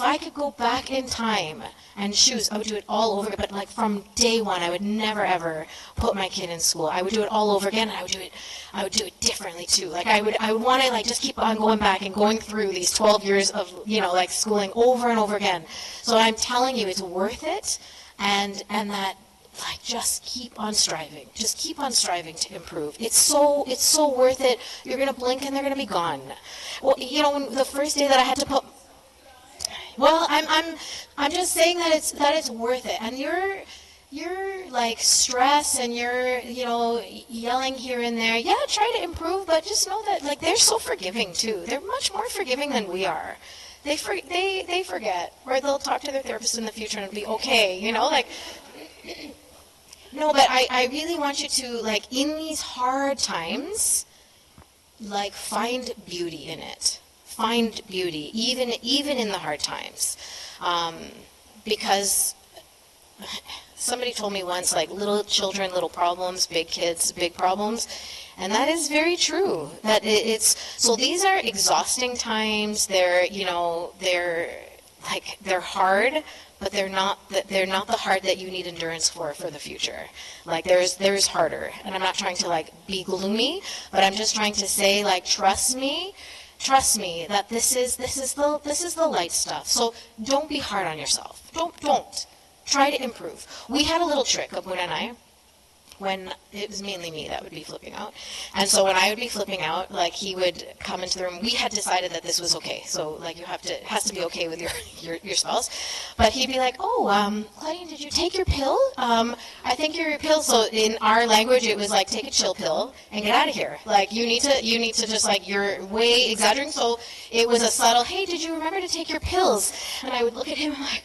I could go back in time and choose, I would do it all over, but like from day one, I would never ever put my kid in school. I would do it all over again, and I would do it differently too. Like, I would want to, like, just keep on going back and going through these 12 years of, like, schooling over and over again. So I'm telling you, it's worth it, and that, like, just keep on striving. Just keep on striving to improve. It's so worth it. You're gonna blink and they're gonna be gone. Well, when the first day that I had to put, well, I'm just saying that it's worth it. And you're like stress and you're yelling here and there. Yeah, try to improve, but just know that, like, they're so forgiving too. They're much more forgiving than we are. They forget, or they'll talk to their therapist in the future and it'll be okay. Like. No, but I really want you to, like, in these hard times, like, find beauty in it. Find beauty, even in the hard times. Because somebody told me once, like, little children, little problems, big kids, big problems. And that is very true. That so these are exhausting times. They're hard, but they're not the hard that you need endurance for the future. Like, there's harder, and I'm not trying to, like, be gloomy, but I'm just trying to say, like, trust me that this is the light stuff. So don't be hard on yourself. Don't try to improve. We had a little trick, Abuna and I, when it was mainly me that would be flipping out. And so when I would be flipping out, like, he would come into the room. We had decided that this was okay. So, like, it has to be okay with your spouse. But he'd be like, oh, Claudine, did you take your pill? I think your pill. So in our language, it was like, take a chill pill and get out of here. Like, you need to just, like, you're way exaggerating. So it was a subtle, hey, did you remember to take your pills? And I would look at him and I'm like,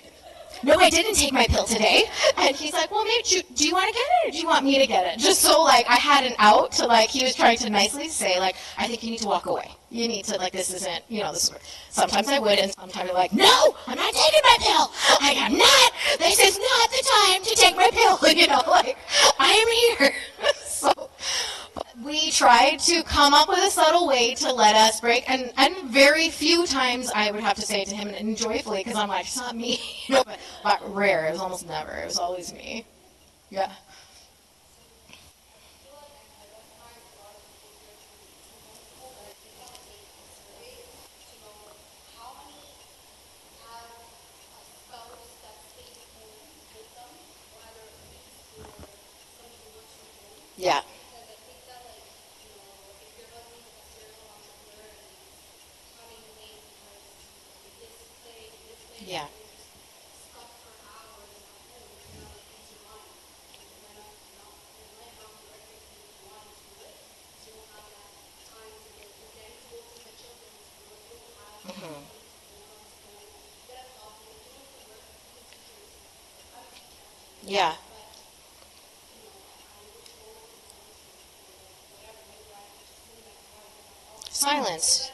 no, I didn't take my pill today. And he's like, well, maybe, do you want to get it, or do you want me to get it? Just so, like, I had an out to, like, he was trying to nicely say, like, I think you need to walk away. You need to, like, this isn't, this is, sometimes I would, and sometimes I'm like, no, I'm not taking my pill. I am not, this is not the time to take my pill. Like, I am here. So we tried to come up with a subtle way to let us break, and very few times I would have to say it to him, and joyfully, because I'm like, it's not me, but rare. It was almost never. It was always me. Yeah. Yeah. Yeah. Mm-hmm. Yeah. Silence.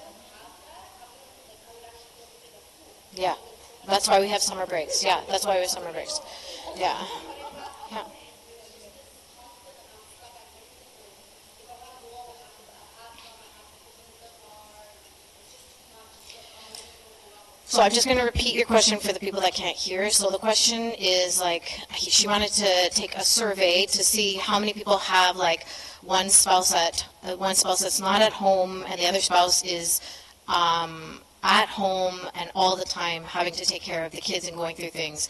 Yeah. That's why we have summer breaks. Yeah, that's why we have summer breaks. Yeah. Yeah. So I'm just going to repeat your question for the people that can't hear. So the question is like, she wanted to take a survey to see how many people have like one spouse that's not at home and the other spouse is at home and all the time having to take care of the kids and going through things.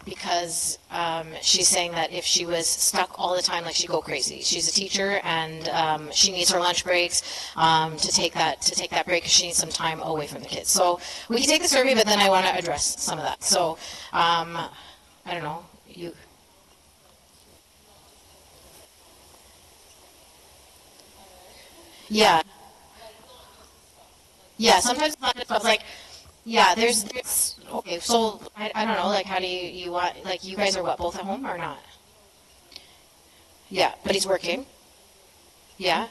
Because she's saying that if she was stuck all the time, like she'd go crazy. She's a teacher, and she needs her lunch breaks to take that break because she needs some time away from the kids. So we can take the survey, but then I want to address some of that. So I don't know, you. Yeah. Yeah, sometimes it's not just stuff like, yeah, there's, okay, so I don't know, like, how do you want, like, you guys are what, both at home or not? Yeah, but he's working. Yeah.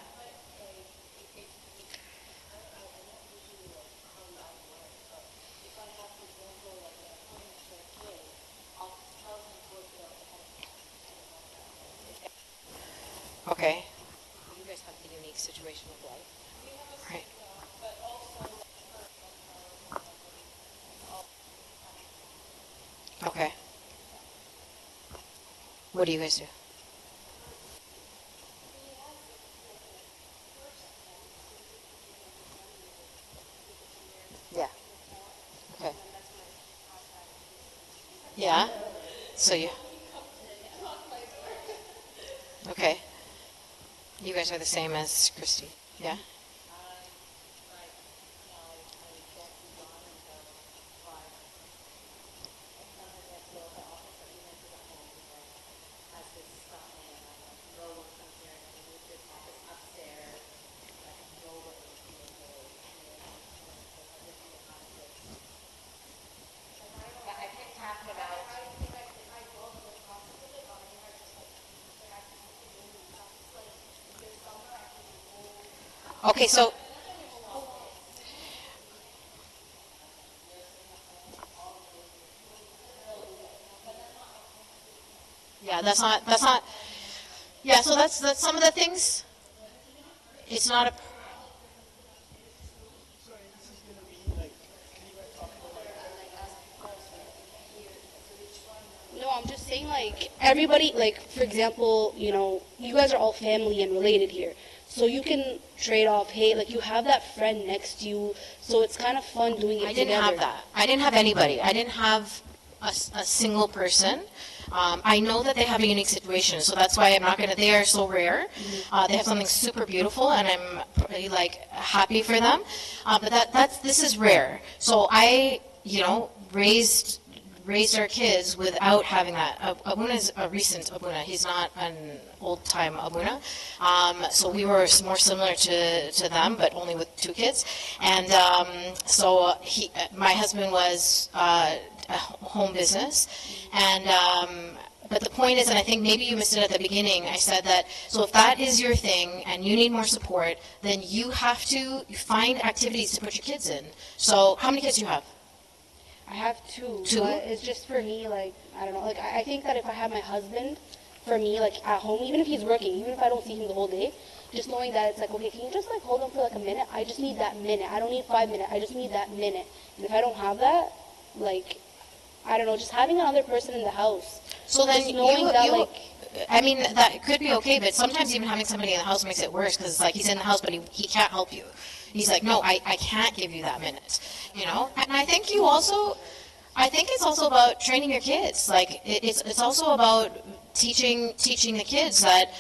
Okay. You guys have the unique situation of life. Right. Okay. What do you guys do? Yeah. Okay. Yeah. So you. Okay. You guys are the same as Christy. Yeah. Okay, so yeah, that's not yeah, so that's some of the things. It's not a No, I'm just saying, like, everybody, like, for example, you know, you guys are all family and related here. So you can trade off, hey, like, you have that friend next to you, so it's kind of fun doing it I didn't together. have that. I didn't have anybody. I didn't have a single person. I know that they have a unique situation, so that's why I'm not going to. They are so rare. They have something super beautiful, and I'm really, like, happy for them. But this is rare. So I, raised our kids without having that. Abuna is a recent Abuna. He's not an old-time Abuna. So we were more similar to them, but only with 2 kids. And so my husband was a home business. And but the point is, and I think maybe you missed it at the beginning, I said that, so if that is your thing and you need more support, then you have to find activities to put your kids in. So how many kids do you have? I have 2. 2? But it's just for me, like, I don't know. Like, I think that if I have my husband, for me, like, at home, even if he's working, even if I don't see him the whole day, just knowing that it's like, okay, can you just, like, hold him for, like, a minute? I just need that minute. I don't need 5 minutes. I just need that minute. And if I don't have that, like, I don't know, just having another person in the house. So then that, I mean, that could be okay, but sometimes even having somebody in the house makes it worse because, like, he's in the house, but he can't help you. He's like, no, I can't give you that minute, And I think I think it's also about training your kids. Like, it's also about teaching the kids that,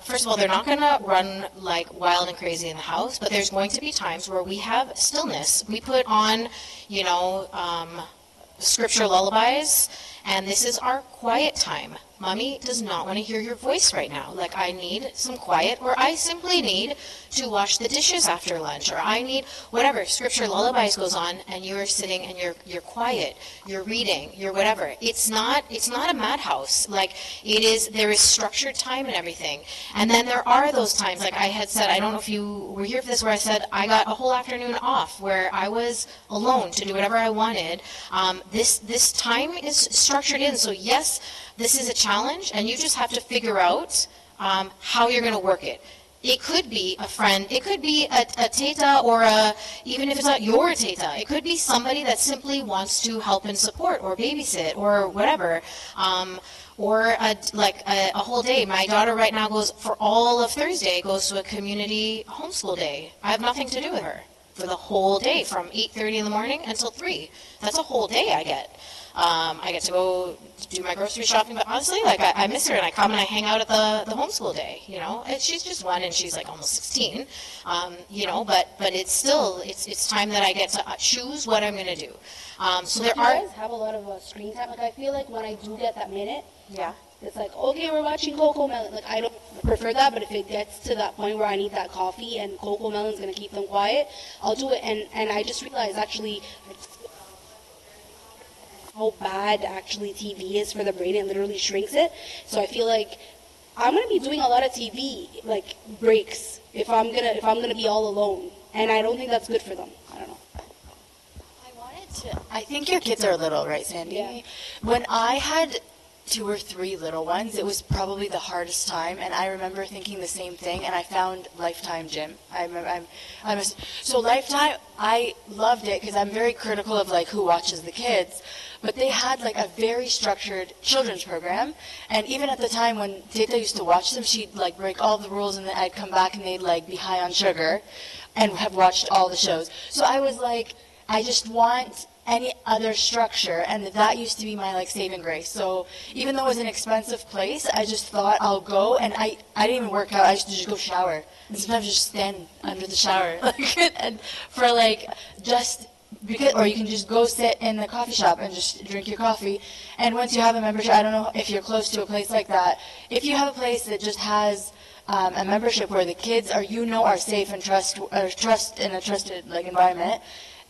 first of all, they're not going to run, like, wild and crazy in the house, but there's going to be times where we have stillness. We put on, scripture lullabies, and this is our quiet time. Mommy does not want to hear your voice right now. Like, I need some quiet, or I simply need to wash the dishes after lunch, or I need whatever. Scripture lullabies goes on, and you're sitting and you're quiet, you're reading, you're whatever. It's not a madhouse. Like, there is structured time and everything. And then there are those times, like I had said, I don't know if you were here for this, where I said I got a whole afternoon off where I was alone to do whatever I wanted. This time is structured in. So yes, this is a challenge, and you just have to figure out how you're going to work it. it could be a friend, it could be a teta or even if it's not your teta, it could be somebody that simply wants to help and support or babysit or whatever. Or a whole day. My daughter right now goes, for all of Thursday, goes to a community homeschool day. I have nothing to do with her for the whole day from 8:30 in the morning until 3. That's a whole day I get. I get to go do my grocery shopping, but honestly, like I miss her, and I come and I hang out at the homeschool day, you know. And she's just 1, and she's like almost 16, you know. But it's still it's time that I get to choose what I'm going to do. So there you are. guys have a lot of screen time. Like I feel like when I do get that minute, Yeah. it's like, okay, we're watching Coco Melon. Like I don't prefer that, but if it gets to that point where I need that coffee and Coco Melon's gonna keep them quiet, I'll do it. And I just realized actually how bad actually TV is for the brain. It literally shrinks it. So I feel like I'm gonna be doing a lot of TV like breaks if I'm gonna be all alone, and I don't think that's good for them. I don't know. I think your kids are little, right, Sandy? Yeah. When I had 2 or 3 little ones, it was probably the hardest time, and I remember thinking the same thing, and I found Lifetime Gym. So Lifetime, I loved it because I'm very critical of like who watches the kids, but they had like a very structured children's program, and even at the time when Teta used to watch them, she'd like break all the rules, and then I'd come back and they'd like be high on sugar and have watched all the shows. So I was like, I just want any other structure, and that used to be my like saving grace. So even though it was an expensive place, I just thought I'll go, and I didn't even work out. I used to just go shower, and sometimes just stand under the shower, and for like just because, or you can just go sit in the coffee shop and just drink your coffee. And once you have a membership, I don't know if you're close to a place like that. If you have a place that just has a membership where the kids are safe and trust in a trusted like environment,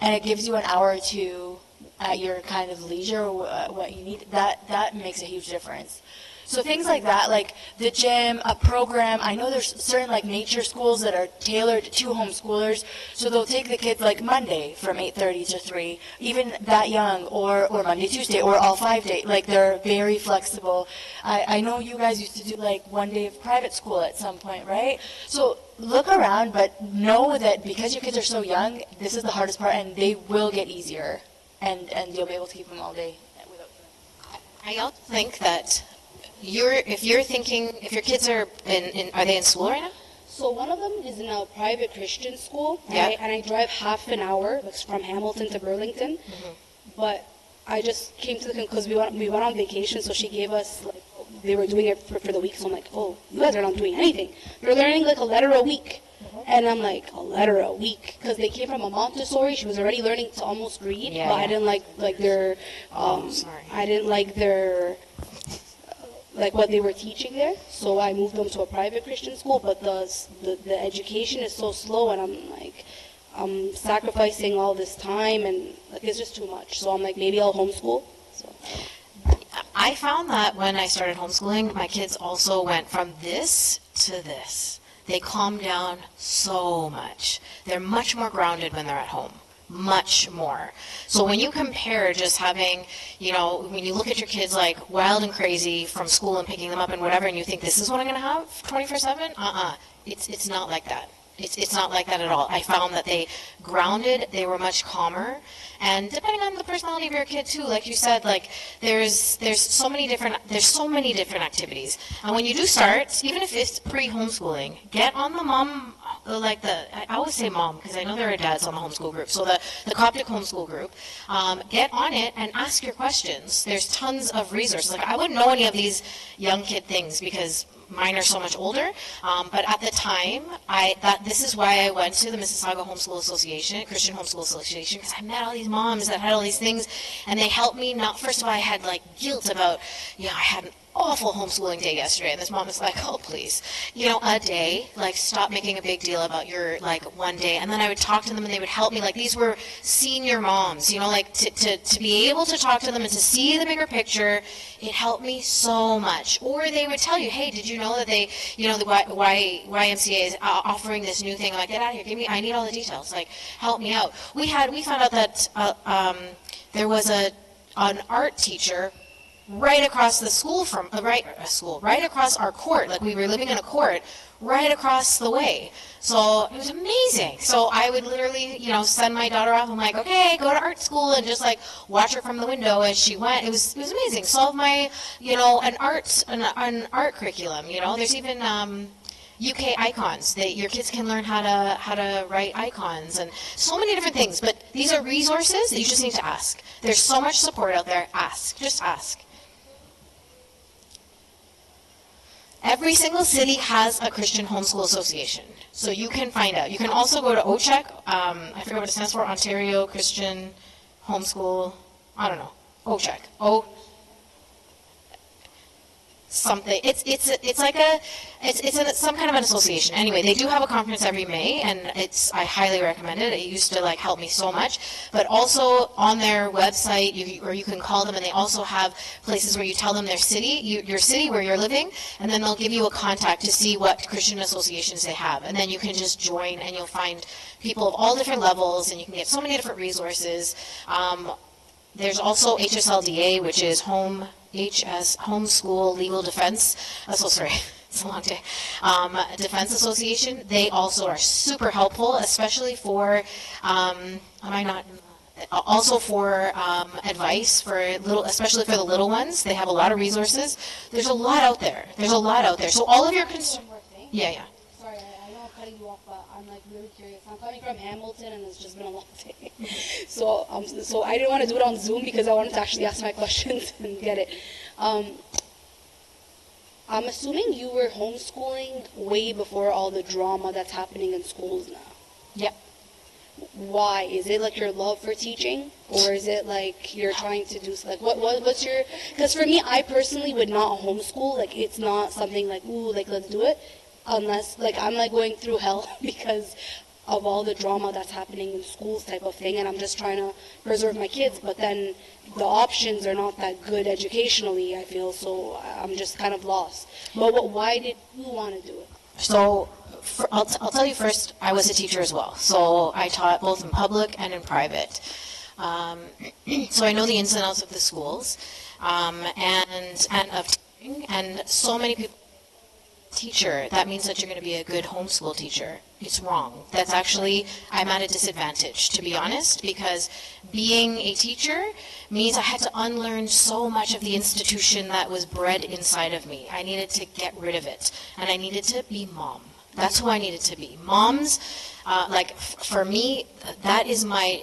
and it gives you an hour or 2 at your kind of leisure or what you need, that makes a huge difference. So things like that, like the gym, a program. I know there's certain like nature schools that are tailored to homeschoolers, so they'll take the kids like Monday from 8:30 to 3, even that young, or Monday, Tuesday, or all 5 days. Like they're very flexible. I know you guys used to do like 1 day of private school at some point, right? So look around, but know that because your kids are so young, this is the hardest part, and they will get easier, and you'll be able to keep them all day without doing. I also think that if your kids are are they in school right now? So one of them is in a private Christian school, Yeah. and I drive half an hour like, from Hamilton to Burlington. Mm-hmm. But I just came to the because we went on vacation, so she gave us like they were doing it for the week. So I'm like, oh, you guys are not doing anything. They're learning like a letter a week. And I'm like, a letter a week, because they came from a Montessori. She was already learning to almost read, Yeah, but yeah. I didn't like their Sorry. I didn't like their like what they were teaching there, so I moved them to a private Christian school. But the education is so slow, and I'm like, I'm sacrificing all this time, and like it's just too much. So I'm like, maybe I'll homeschool. So I found that when I started homeschooling, my kids also went from this to this. They calm down so much. They're much more grounded when they're at home. Much more. So when you compare just having, when you look at your kids like wild and crazy from school and picking them up and whatever, and you think this is what I'm going to have 24/7, it's not like that. It's not like that at all. I found that they grounded, they were much calmer, and depending on the personality of your kid too, like you said, like there's so many different activities. And when you do start, even if it's pre-homeschooling, get on the mom, I always say mom because I know there are dads on the homeschool group. So the Coptic homeschool group, get on it and ask your questions. There's tons of resources. Like I wouldn't know any of these young kid things because mine are so much older, but at the time, this is why I went to the Mississauga Homeschool Association, Christian Homeschool Association, because I met all these moms that had all these things, and they helped me. First of all, I had like guilt about, I had an awful homeschooling day yesterday, and this mom was like, oh, please, a day, like, stop making a big deal about your, like, one day, and then I would talk to them, and they would help me, like, these were senior moms, like, to be able to talk to them and to see the bigger picture, it helped me so much. Or they would tell you, hey, did you know that they, the YMCA is offering this new thing? I'm like, get out of here, I need all the details, like, help me out. We found out that there was an art teacher right across the school from, right across our court, like we were living in a court, right across the way. So it was amazing. So I would literally, send my daughter off. I'm like, okay, go to art school, and just like watch her from the window as she went. It was amazing. Solve my, an art curriculum. There's even UK icons that your kids can learn how to write icons, and so many different things. But these are resources that you just need to ask. There's so much support out there. Ask. Just ask. Every single city has a Christian homeschool association, so you can find out. You can also go to OCHEC, I forget what it stands for, Ontario Christian Homeschool, I don't know, OCHEC, something. It's like some kind of an association. Anyway, they do have a conference every May, and I highly recommend it. It used to help me so much. But also on their website, you can call them, and they also have places where you tell them their city, your city where you're living, and then they'll give you a contact to see what Christian associations they have, and then you can just join, and you'll find people of all different levels, and you can get so many different resources. There's also HSLDA, which is Homeschool Legal Defense. Sorry, it's a long day. Defense Association. They also are super helpful, especially for also for advice for especially for the little ones. They have a lot of resources. There's a lot out there. So all of your concerns. Yeah. Sorry, I know I'm cutting you off, but I'm really curious. I'm coming from Hamilton, and it's just been a long day. So I didn't want to do it on Zoom because I wanted to actually ask my questions and get it. I'm assuming you were homeschooling way before all the drama that's happening in schools now. Yeah. Why? Is it your love for teaching, or is it you're trying to do what's your? Because for me, I personally would not homeschool. It's not something ooh, let's do it, unless I'm going through hell because of all the drama that's happening in schools type of thing, and I'm just trying to preserve my kids, but then the options are not that good educationally, I feel, so I'm just kind of lost. But why did you want to do it? So I'll tell you first, I was a teacher as well. So I taught both in public and in private. So I know the ins and outs of the schools and of teaching, and so many people teacher, that means that you're going to be a good homeschool teacher. It's wrong. That's actually, I'm at a disadvantage, to be honest, because being a teacher means I had to unlearn so much of the institution that was bred inside of me. I needed to get rid of it, and I needed to be mom. That's who I needed to be. Moms, for me, that is my,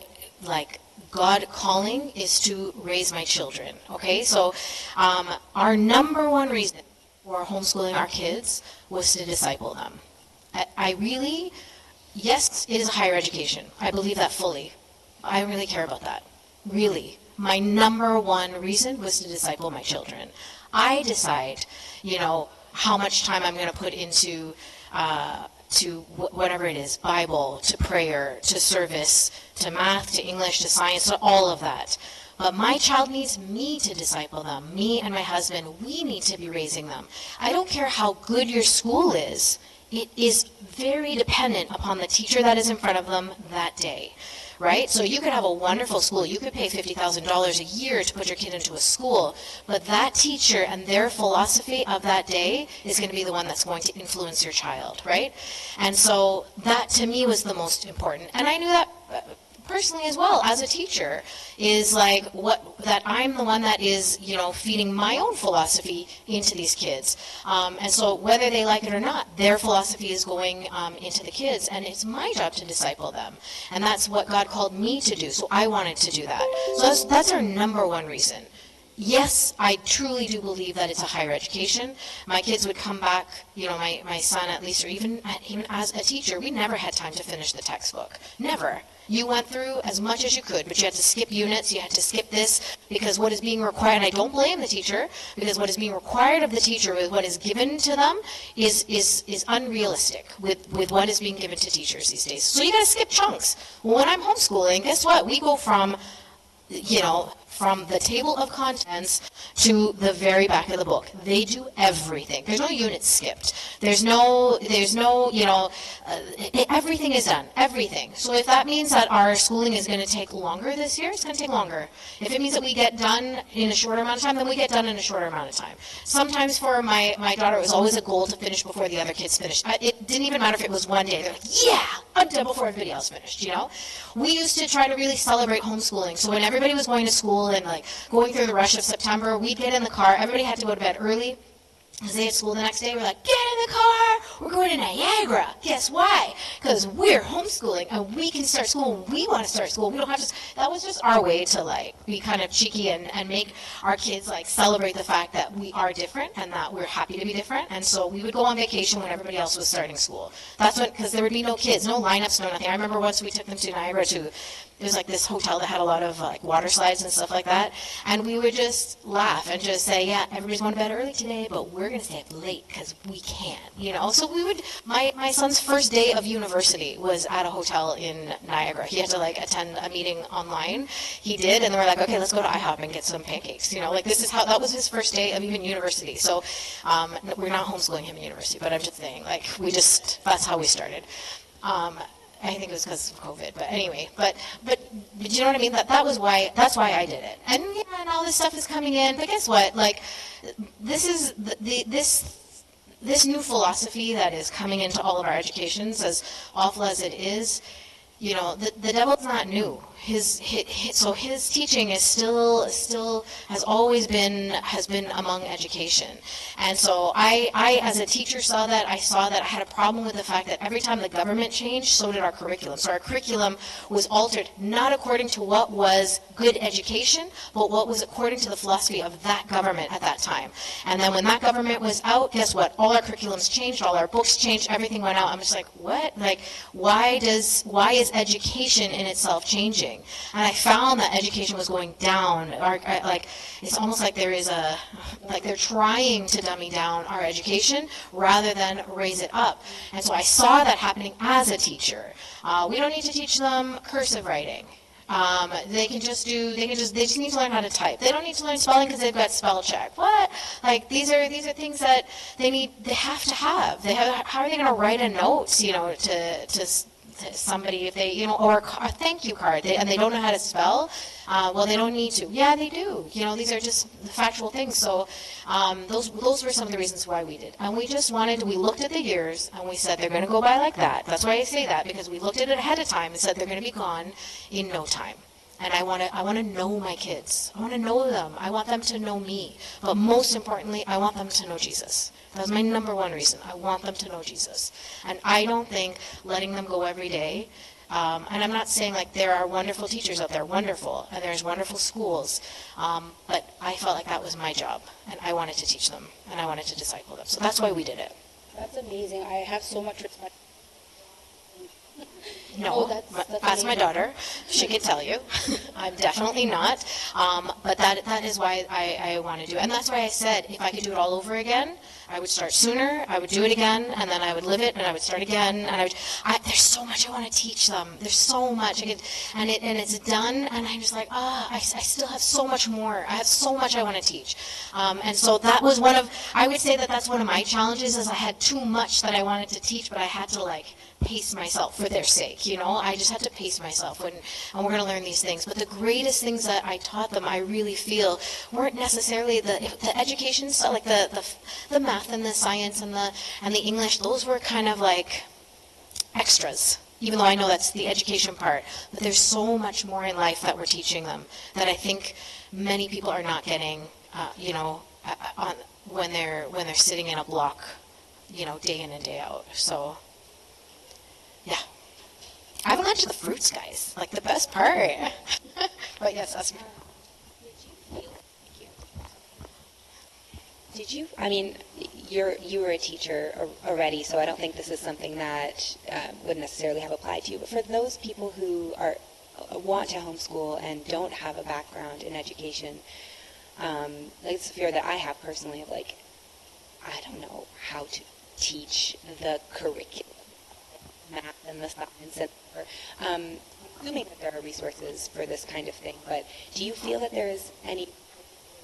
God calling is to raise my children, okay? So our number one reason for homeschooling our kids was to disciple them. Yes, it is a higher education. I believe that fully. I really care about that. Really. My number one reason was to disciple my children. I decide, how much time I'm going to put into to whatever it is, Bible, to prayer, to service, to math, to English, to science, to all of that. But my child needs me to disciple them. Me and my husband, we need to be raising them. I don't care how good your school is. It is very dependent upon the teacher that is in front of them that day, right? So you could have a wonderful school. You could pay $50,000 a year to put your kid into a school, but that teacher and their philosophy of that day is going to be the one that's going to influence your child, right? And so that, to me, was the most important. And I knew that personally as well as a teacher is that I'm the one that is feeding my own philosophy into these kids, and so whether they like it or not, their philosophy is going into the kids, and it's my job to disciple them, and that's what God called me to do. So I wanted to do that. So that's our number one reason. Yes, I truly do believe that it's a higher education. My kids would come back, my son at least, or even as a teacher, we never had time to finish the textbook. Never. You went through as much as you could, but you had to skip units, you had to skip this, because what is being required, and I don't blame the teacher, because what is being required of the teacher with what is given to them is unrealistic with what is being given to teachers these days. So you got to skip chunks. Well, when I'm homeschooling, guess what? We go from from the table of contents to the very back of the book. They do everything. There's no units skipped. There's no, everything is done, everything. So if that means that our schooling is going to take longer this year, it's going to take longer. If it means that we get done in a shorter amount of time, then we get done in a shorter amount of time. Sometimes for my daughter, it was always a goal to finish before the other kids finished. It didn't even matter if it was one day. They're like, yeah, I'm done before everybody else finished, We used to try to really celebrate homeschooling. So when everybody was going to school and like going through the rush of September, we'd get in the car. Everybody had to go to bed early because they had school the next day. We're like, get in the car. We're going to Niagara. Guess why? Because we're homeschooling and we can start school when we want to start school. We don't have to. That was just our way to like be kind of cheeky and make our kids like celebrate the fact that we are different and that we're happy to be different. And so we would go on vacation when everybody else was starting school. That's when, because there would be no kids, no lineups, no nothing. I remember once we took them to Niagara to. It was like this hotel that had a lot of like water slides and stuff like that. And we would just laugh and just say, yeah, everybody's going to bed early today, but we're going to stay up late because we can, So we would, my son's first day of university was at a hotel in Niagara. He had to like attend a meeting online. He did, and then we're like, okay, let's go to IHOP and get some pancakes. This is how, that was his first day of even university. So we're not homeschooling him in university, but I'm just saying, like, that's how we started. I think it was because of COVID, but anyway, but you know what I mean? That's why I did it. And yeah, and all this stuff is coming in, but guess what? Like, this is this new philosophy that is coming into all of our educations, as awful as it is. The devil's not new. So his teaching is still has always been among education. And so I as a teacher saw that. I saw that I had a problem with the fact that every time the government changed, so did our curriculum. So our curriculum was altered not according to what was good education, but what was according to the philosophy of that government at that time. And then when that government was out, guess what? All our curriculums changed, all our books changed, everything went out. I'm just like, what? Like, why is education in itself changing? And I found that education was going down. It's almost like they're trying to dummy down our education rather than raise it up. And so I saw that happening as a teacher. We don't need to teach them cursive writing. They just need to learn how to type. They don't need to learn spelling because they've got spell check. What? Like, these are things that they have to have. How are they going to write a note, to somebody if they, or a thank you card, and they don't know how to spell? Well, they don't need to. Yeah, they do. These are just factual things. So those were some of the reasons why we did. And we looked at the years and we said they're going to go by like that. That's why I say that, because we looked at it ahead of time and said they're going to be gone in no time. And I want to know my kids. I want to know them. I want them to know me. But most importantly, I want them to know Jesus. That's my number one reason. I want them to know Jesus. And I don't think letting them go every day, and I'm not saying like there are wonderful teachers out there, wonderful, and there's wonderful schools, but I felt like that was my job, and I wanted to teach them, and I wanted to disciple them. So that's why we did it. That's amazing. I have so much respect. No, that's my daughter. She could tell you. I'm definitely not. But that is why I want to do it. And that's why I said if I could do it all over again, I would start sooner, I would do it again, and then I would live it, and I would start again. And there's so much I want to teach them. There's so much. And it's done, and I'm just like, I still have so much more. I have so much I want to teach. And so that was I would say that's one of my challenges, is I had too much that I wanted to teach, but I had to pace myself for their sake. I just had to pace myself and we're going to learn these things. But the greatest things that I taught them, I really feel, weren't necessarily the education stuff, like the math and the science and the English. Those were kind of like extras, even though I know that's the education part. But there's so much more in life that we're teaching them that I think many people are not getting, when they're sitting in a block, day in and day out. So, yeah. I haven't got to the fruits, guys. Like, the best part. But yes, that's me. Did you, I mean, you were a teacher already, so I don't think this is something that would necessarily have applied to you. But for those people who want to homeschool and don't have a background in education, it's a fear that I have personally of I don't know how to teach the curriculum. math and the science, and I'm assuming that there are resources for this kind of thing, but do you feel that there is any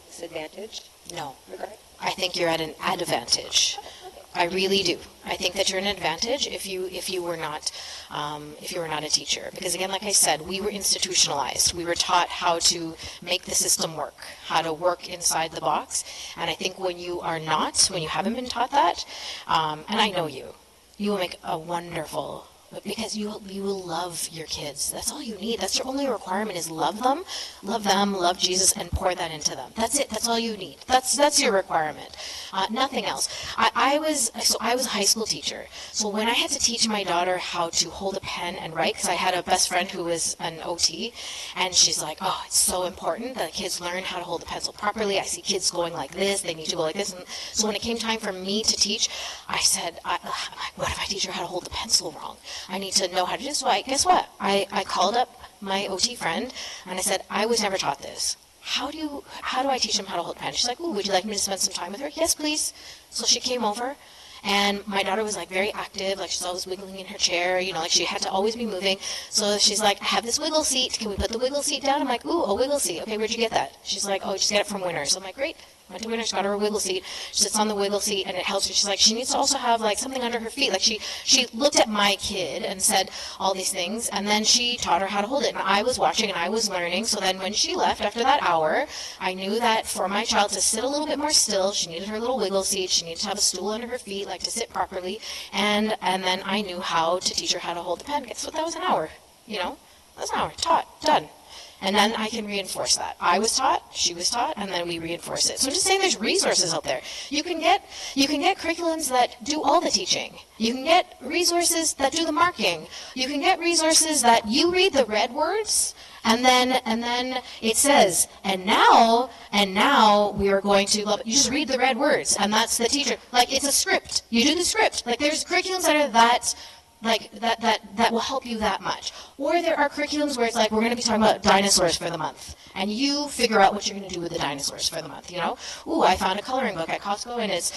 disadvantage? No. Regard? I think you're at an advantage. I really do. I think that you're an advantage if you were not a teacher, because again, like I said, we were institutionalized. We were taught how to make the system work, how to work inside the box. And I think when you are not, when you haven't been taught that, and I know you will make a wonderful. Because you will love your kids. That's all you need. That's your only requirement is love them, love Jesus, and pour that into them. That's it. That's all you need. That's your requirement. Nothing else. I was a high school teacher. So when I had to teach my daughter how to hold a pen and write, because I had a best friend who was an OT, and she's like, oh, it's so important that kids learn how to hold a pencil properly. I see kids going like this. They need to go like this. And so when it came time for me to teach, I said, I'm like, what if I teach her how to hold the pencil wrong? I need to know how to do this. So guess what? I called up my OT friend and I said, I was never taught this. How do I teach them how to hold a pen? She's like, ooh, would you like me to spend some time with her? Yes, please. So she came over, and my daughter was like very active, like she's always wiggling in her chair, like she had to always be moving. So she's like, I have this wiggle seat. Can we put the wiggle seat down? I'm like, ooh, a wiggle seat. Okay, where'd you get that? She's like, oh, just get it from Winners. I'm like, great. Went to Winners, got her a wiggle seat. She sits on the wiggle seat, and it helps her. She's like, she needs to also have like something under her feet. Like she looked at my kid and said all these things, and then she taught her how to hold it. And I was watching and I was learning. So then when she left after that hour, I knew that for my child to sit a little bit more still, she needed her little wiggle seat. She needed to have a stool under her feet, like to sit properly. And then I knew how to teach her how to hold the pen. Guess what? That was an hour. That was an hour. Taught. Done. And then I can reinforce that. I was taught, she was taught, and then we reinforce it. So I'm just saying there's resources out there. You can get curriculums that do all the teaching. You can get resources that do the marking. You can get resources that you read the red words, and then it says, and now we are going to love it. You just read the red words, and that's the teacher. Like, it's a script. You do the script. Like, there's curriculums that are that will help you that much. Or there are curriculums where it's like, we're going to be talking about dinosaurs for the month, and you figure out what you're going to do with the dinosaurs for the month. Ooh, I found a coloring book at Costco, and it's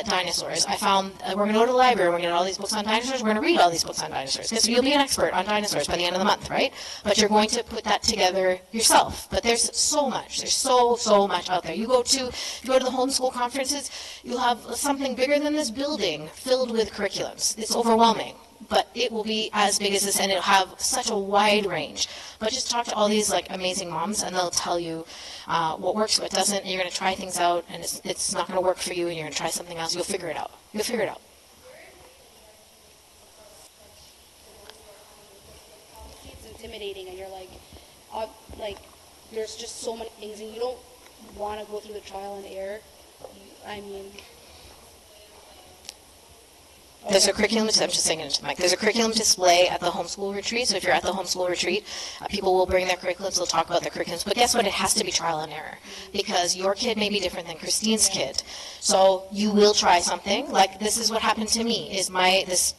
dinosaurs. I found we're going to go to the library. We're going to get all these books on dinosaurs. We're going to read all these books on dinosaurs, because you'll be an expert on dinosaurs by the end of the month, right? But you're going to put that together yourself. But there's so much. There's so much out there. You go to the homeschool conferences, you'll have something bigger than this building filled with curriculums. It's overwhelming, but it will be as big as this, and it'll have such a wide range. But just talk to all these like amazing moms, and they'll tell you what works, what doesn't, and you're going to try things out, and it's not going to work for you, and you're going to try something else. You'll figure it out. You'll figure it out. It's intimidating, and you're like, there's just so many things, and you don't want to go through the trial and error. There's a curriculum, I'm just saying it into the mic, there's a curriculum display at the homeschool retreat. So if you're at the homeschool retreat, people will bring their curriculums, they'll talk about their curriculums. But guess what? It has to be trial and error, because your kid may be different than Christine's kid. So you will try something. Like, this is what happened to me.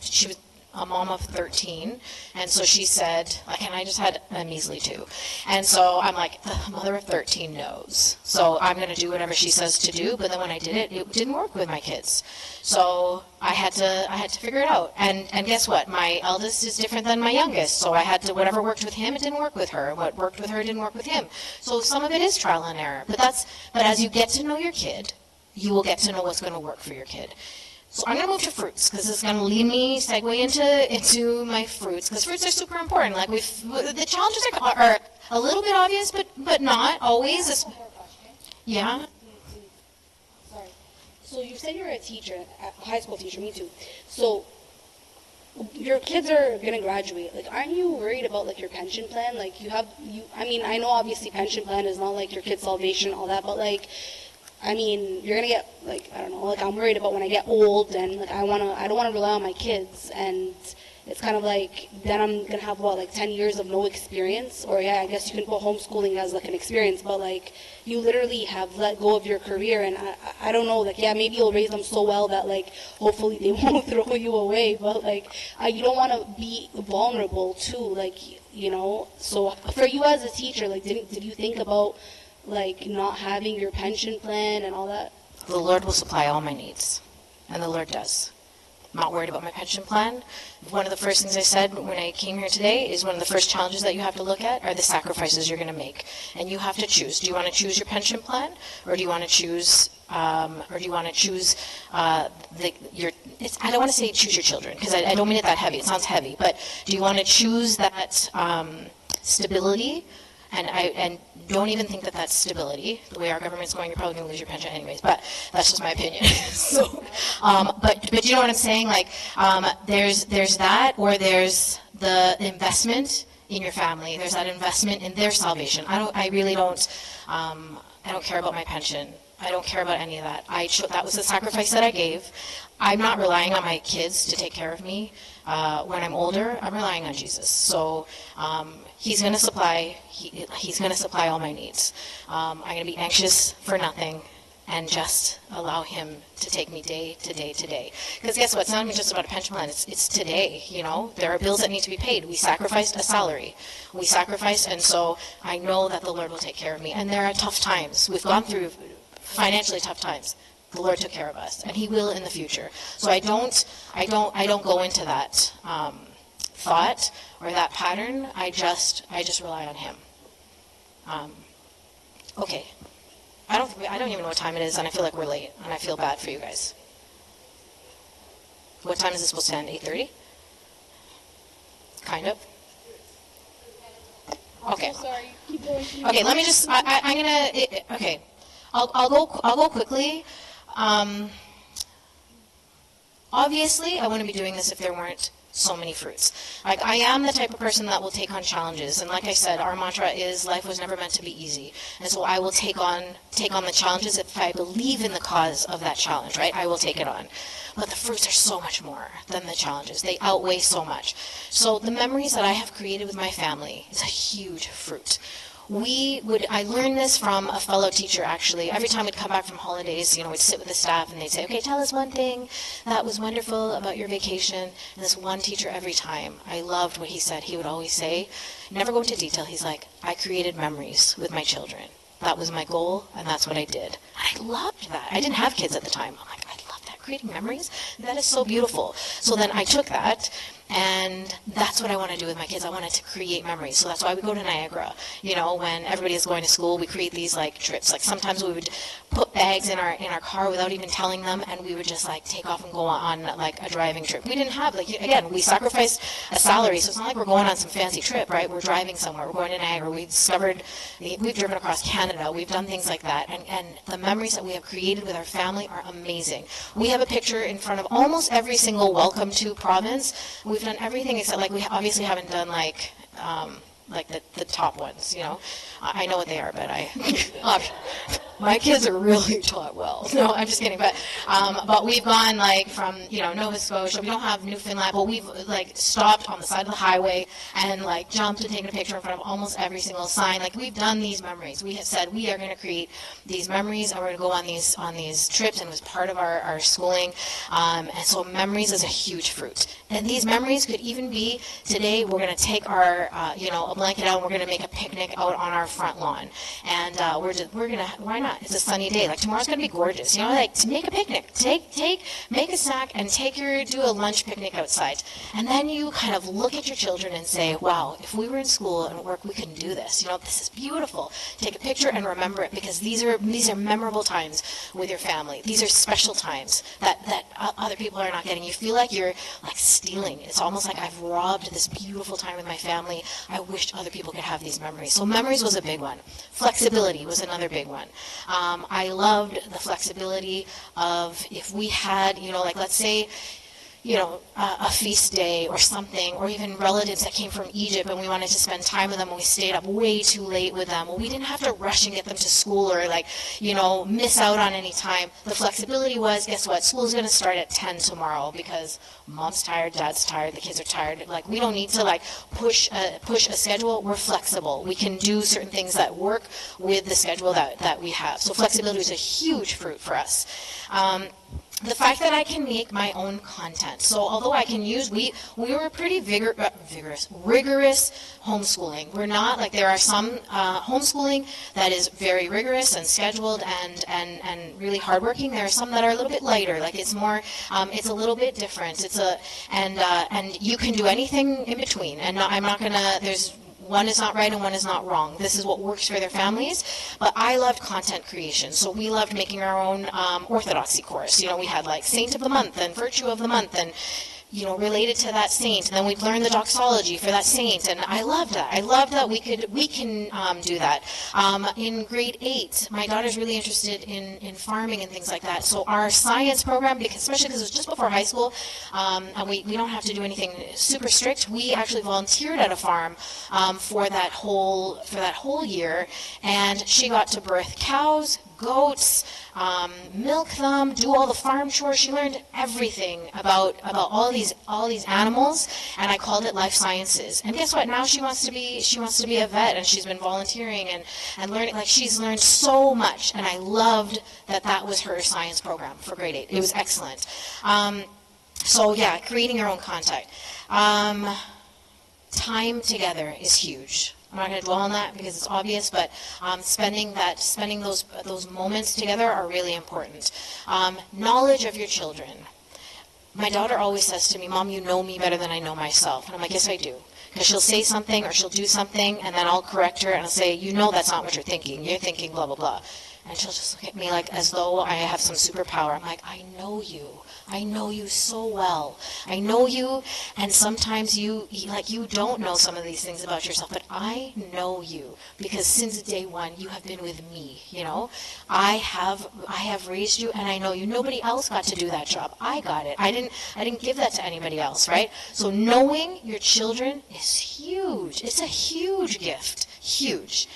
She was a mom of 13, and so she said, and I just had a measly 2. And so I'm like, the mother of 13 knows. So I'm going to do whatever she says to do, but then when I did it, it didn't work with my kids. So I had to figure it out. And guess what? My eldest is different than my youngest, so I had to, whatever worked with him, it didn't work with her. What worked with her didn't work with him. So some of it is trial and error. But as you get to know your kid, you will get to know what's going to work for your kid. So I'm going to move to fruits, because it's going to segue into my fruits, because fruits are super important. Like, the challenges are a little bit obvious, but not always. Yeah. Sorry. So you said you were a teacher, a high school teacher, me too. So your kids are going to graduate. Like, aren't you worried about, like, your pension plan? Like, I know obviously pension plan is not like your kid's salvation, all that, but, like, you're going to get, like, I don't know, like, I'm worried about when I get old, and, like, I don't want to rely on my kids, and it's kind of like, then I'm going to have, 10 years of no experience, or, yeah, I guess you can put homeschooling as, like, an experience, but, like, you literally have let go of your career, and I don't know, like, yeah, maybe you'll raise them so well that, like, hopefully they won't throw you away, but, like, you don't want to be vulnerable, too, like, so for you as a teacher, like, did you think about, like, not having your pension plan and all that? The Lord will supply all my needs, and the Lord does. not worried about my pension plan. One of the first things I said when I came here today is one of the first challenges that you have to look at are the sacrifices you're going to make. And you have to choose. Do you want to choose your pension plan, or do you want to choose I don't want to say choose your children, because I don't mean it that heavy. It sounds heavy. But do you want to choose that stability? And don't even think that that's stability. The way our government's going, you're probably going to lose your pension anyways. But that's just my opinion. So, but you know what I'm saying? Like, there's that, or there's the investment in your family. There's that investment in their salvation. I don't care about my pension. I don't care about any of that. That was the sacrifice that I gave. I'm not relying on my kids to take care of me when I'm older. I'm relying on Jesus. So He's going to supply. He's going to supply all my needs. I'm going to be anxious for nothing, and just allow Him to take me day to day to day. Because guess what? It's not even just about a pension plan. It's today. You know, there are bills that need to be paid. We sacrificed a salary. We sacrificed, and so I know that the Lord will take care of me. And there are tough times. We've gone through financially tough times. The Lord took care of us, and He will in the future. So I don't go into that thought or that pattern. I just rely on Him. Okay. I don't even know what time it is, and I feel like we're late, and I feel bad for you guys. What time is this supposed to end? 8:30? Kind of. Okay. Sorry. Keep going. Okay. Let me just. I'm gonna. Okay. I'll go quickly. Obviously, I wouldn't be doing this if there weren't so many fruits. Like, I am the type of person that will take on challenges, and like I said, our mantra is life was never meant to be easy. And so I will take on the challenges if I believe in the cause of that challenge, right? I will take it on. But the fruits are so much more than the challenges. They outweigh so much. So the memories that I have created with my family is a huge fruit. I learned this from a fellow teacher, actually. Every time we'd come back from holidays, we'd sit with the staff and they'd say, okay, tell us one thing that was wonderful about your vacation. And this one teacher, every time, I loved what he said. He would always say, never go into detail. He's like, I created memories with my children. That was my goal, and that's what I did. And I loved that. I didn't have kids at the time. I'm like, I love that, creating memories. That is so beautiful. So then I took that, and that's what I want to do with my kids. I wanted to create memories. So that's why we go to Niagara. When everybody is going to school, we create these trips. Like, sometimes we would put bags in our car without even telling them, and we would just take off and go on a driving trip. We didn't have again, we sacrificed a salary, so it's not like we're going on some fancy trip, right? We're driving somewhere. We're going to Niagara. We've driven across Canada. We've done things like that, and the memories that we have created with our family are amazing. We have a picture in front of almost every single welcome to province. We've done everything except we obviously haven't done the top ones. I know what they are, but my kids are really taught well. No, I'm just kidding. But we've gone from Nova Scotia. We don't have Newfoundland, but we've stopped on the side of the highway and jumped and taken a picture in front of almost every single sign. We've done these memories. We have said we are going to create these memories, and we're going to go on these trips, and it was part of our schooling. And so memories is a huge fruit. And these memories could even be today. We're going to take our a blanket out, and we're going to make a picnic out on our front lawn. And we're gonna, why not? It's a sunny day. Tomorrow's gonna be gorgeous. To make a picnic, make a snack, and do a lunch picnic outside. And then you kind of look at your children and say, wow, if we were in school and at work, we can do this. This is beautiful. Take a picture and remember it, because these are memorable times with your family. These are special times that other people are not getting. You feel like you're stealing. It's almost like I've robbed this beautiful time with my family. I wished other people could have these memories. So memories was a big one. Flexibility was another big one. I loved the flexibility of if we had, let's say, a feast day or something, or even relatives that came from Egypt and we wanted to spend time with them and we stayed up way too late with them. Well, we didn't have to rush and get them to school or miss out on any time. The flexibility was, guess what? School's going to start at 10 tomorrow because mom's tired, dad's tired, the kids are tired. We don't need to push a schedule. We're flexible. We can do certain things that work with the schedule that we have. So flexibility is a huge fruit for us. the fact that I can make my own content. So although I can use, we were pretty rigorous homeschooling. We're not, like, there are some homeschooling that is very rigorous and scheduled and really hardworking. There are some that are a little bit lighter, like it's more, it's a little bit different. And you can do anything in between. And I'm not gonna, one is not right and one is not wrong. This is what works for their families. But I loved content creation. So we loved making our own orthodoxy course. We had like Saint of the Month and Virtue of the Month and related to that saint, and then we'd learn the doxology for that saint, and I loved that. I loved that we can do that. In grade 8, my daughter's really interested in farming and things like that, so our science program, especially because it was just before high school, and we don't have to do anything super strict, we actually volunteered at a farm for that whole year, and she got to birth cows, goats, milk them, do all the farm chores. She learned everything about all these animals, and I called it life sciences. And guess what? Now she wants to be a vet, and she's been volunteering and learning. Like, she's learned so much, and I loved that was her science program for grade 8. It was excellent. So yeah, creating your own content. Time together is huge. I'm not going to dwell on that because it's obvious, but spending those moments together are really important. Knowledge of your children. My daughter always says to me, "Mom, you know me better than I know myself." And I'm like, "Yes, I do." Because she'll say something or she'll do something, and then I'll correct her and I'll say, that's not what you're thinking. You're thinking blah, blah, blah. And she'll just look at me like as though I have some superpower. I'm like, I know you. I know you so well. I know you, and sometimes you don't know some of these things about yourself, but I know you because since day one you have been with me, I have raised you, and I know you. Nobody else got to do that job. I got it. I didn't give that to anybody else, right? So knowing your children is huge. It's a huge gift. Huge.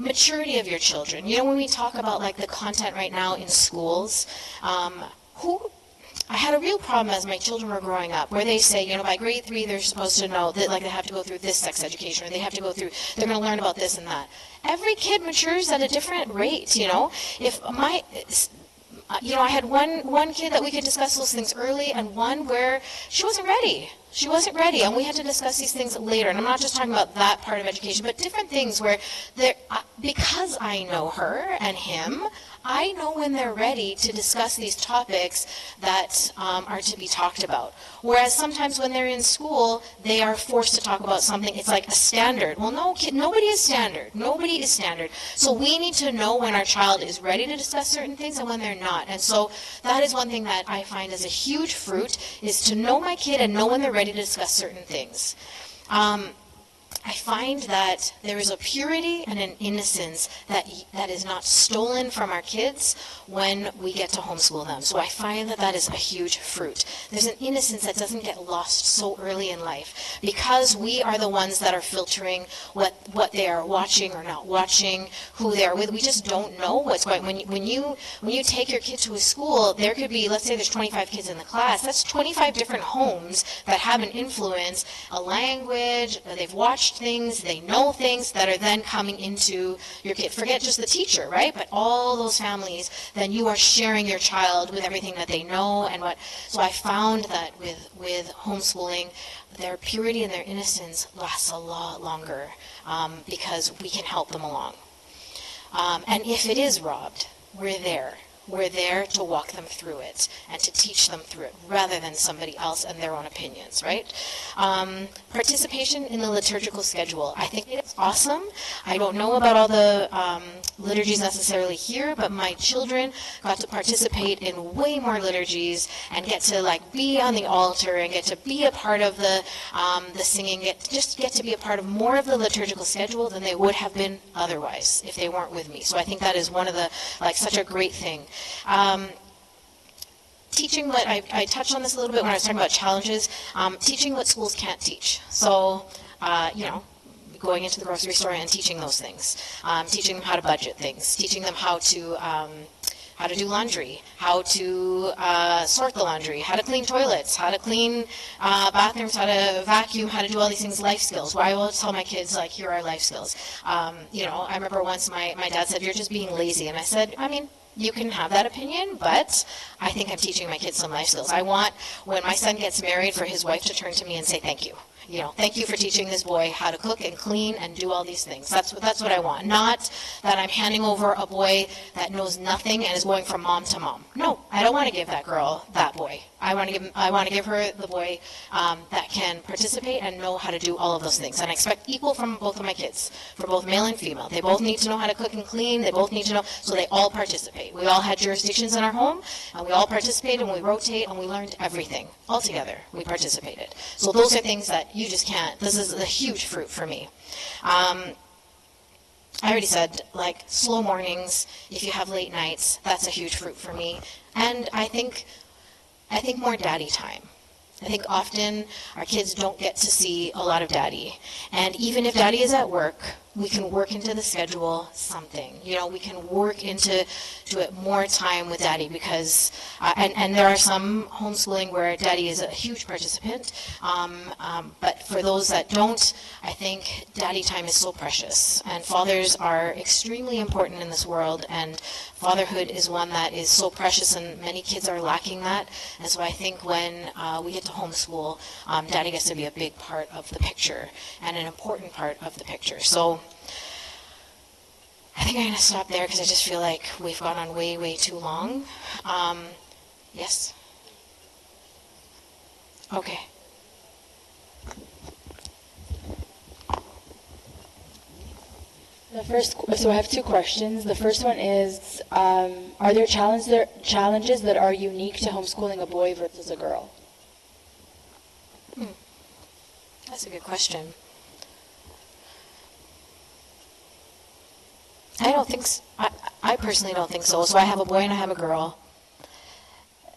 Maturity of your children. When we talk about like the content right now in schools, I had a real problem as my children were growing up, where they say, by grade 3 they're supposed to know that, like, they have to go through this sex education, or they're going to learn about this and that. Every kid matures at a different rate. If I had one kid that we could discuss those things early, and one where she wasn't ready. She wasn't ready, and we had to discuss these things later. And I'm not just talking about that part of education, but different things where because I know her and him, I know when they're ready to discuss these topics that are to be talked about. Whereas sometimes when they're in school, they are forced to talk about something. It's like a standard. Well, no, nobody is standard. Nobody is standard. So we need to know when our child is ready to discuss certain things and when they're not. And so that is one thing that I find is a huge fruit, is to know my kid and know when they're ready to discuss certain things. I find that there is a purity and an innocence that is not stolen from our kids when we get to homeschool them. So I find that is a huge fruit. There's an innocence that doesn't get lost so early in life because we are the ones that are filtering what they are watching or not watching, who they are with. We just don't know what's going on. When you take your kid to a school, there could be, let's say there's 25 kids in the class. That's 25 different homes that have an influence, a language, they've watched things, they know things that are then coming into your kid. Forget just the teacher, right? But all those families, then you are sharing your child with everything that they know and what. So I found that with homeschooling, their purity and their innocence lasts a lot longer because we can help them along. And if it is robbed, we're there. We're there to walk them through it and to teach them through it rather than somebody else and their own opinions, right? Participation in the liturgical schedule. I think it's awesome. I don't know about all the liturgies necessarily here, but my children got to participate in way more liturgies and get to be on the altar and get to be a part of the singing, get to be a part of more of the liturgical schedule than they would have been otherwise if they weren't with me. So I think that is one of the, such a great thing. Teaching what, I touched on this a little bit when I was talking about challenges, teaching what schools can't teach. So, going into the grocery store and teaching those things, teaching them how to budget things, teaching them how to do laundry, how to sort the laundry, how to clean toilets, how to clean bathrooms, how to vacuum, how to do all these things, life skills. Where I will tell my kids, here are life skills. I remember once my dad said, "You're just being lazy." And I said, You can have that opinion, but I think I'm teaching my kids some life skills. I want, when my son gets married, for his wife to turn to me and say thank you. You know, thank you for teaching this boy how to cook and clean and do all these things. That's what I want. Not that I'm handing over a boy that knows nothing and is going from mom to mom. No, I don't want to give that girl that boy. I want to give her the boy that can participate and know how to do all of those things. And I expect equal from both of my kids, for both male and female. They both need to know how to cook and clean. They both need to know, so they all participate. We all had jurisdictions in our home, and we all participated, and we rotate, and we learned everything. All together, we participated. So those are things that you just can't. This is a huge fruit for me. I already said, like, slow mornings, if you have late nights, that's a huge fruit for me. And I think more daddy time. I think often our kids don't get to see a lot of daddy. And even if daddy is at work, we can work into the schedule something. You know, we can work into it more time with daddy, because, and there are some homeschooling where daddy is a huge participant. But for those that don't, I think daddy time is so precious. And fathers are extremely important in this world, and fatherhood is one that is so precious, and many kids are lacking that. And so I think when we get to homeschool, daddy gets to be a big part of the picture and an important part of the picture. So I think I'm going to stop there because I just feel like we've gone on way, way too long. Yes? Okay. So I have two questions. The first one is, are there challenges that are unique to homeschooling a boy versus a girl? That's a good question. I don't think so. I personally don't think so. So I have a boy and I have a girl.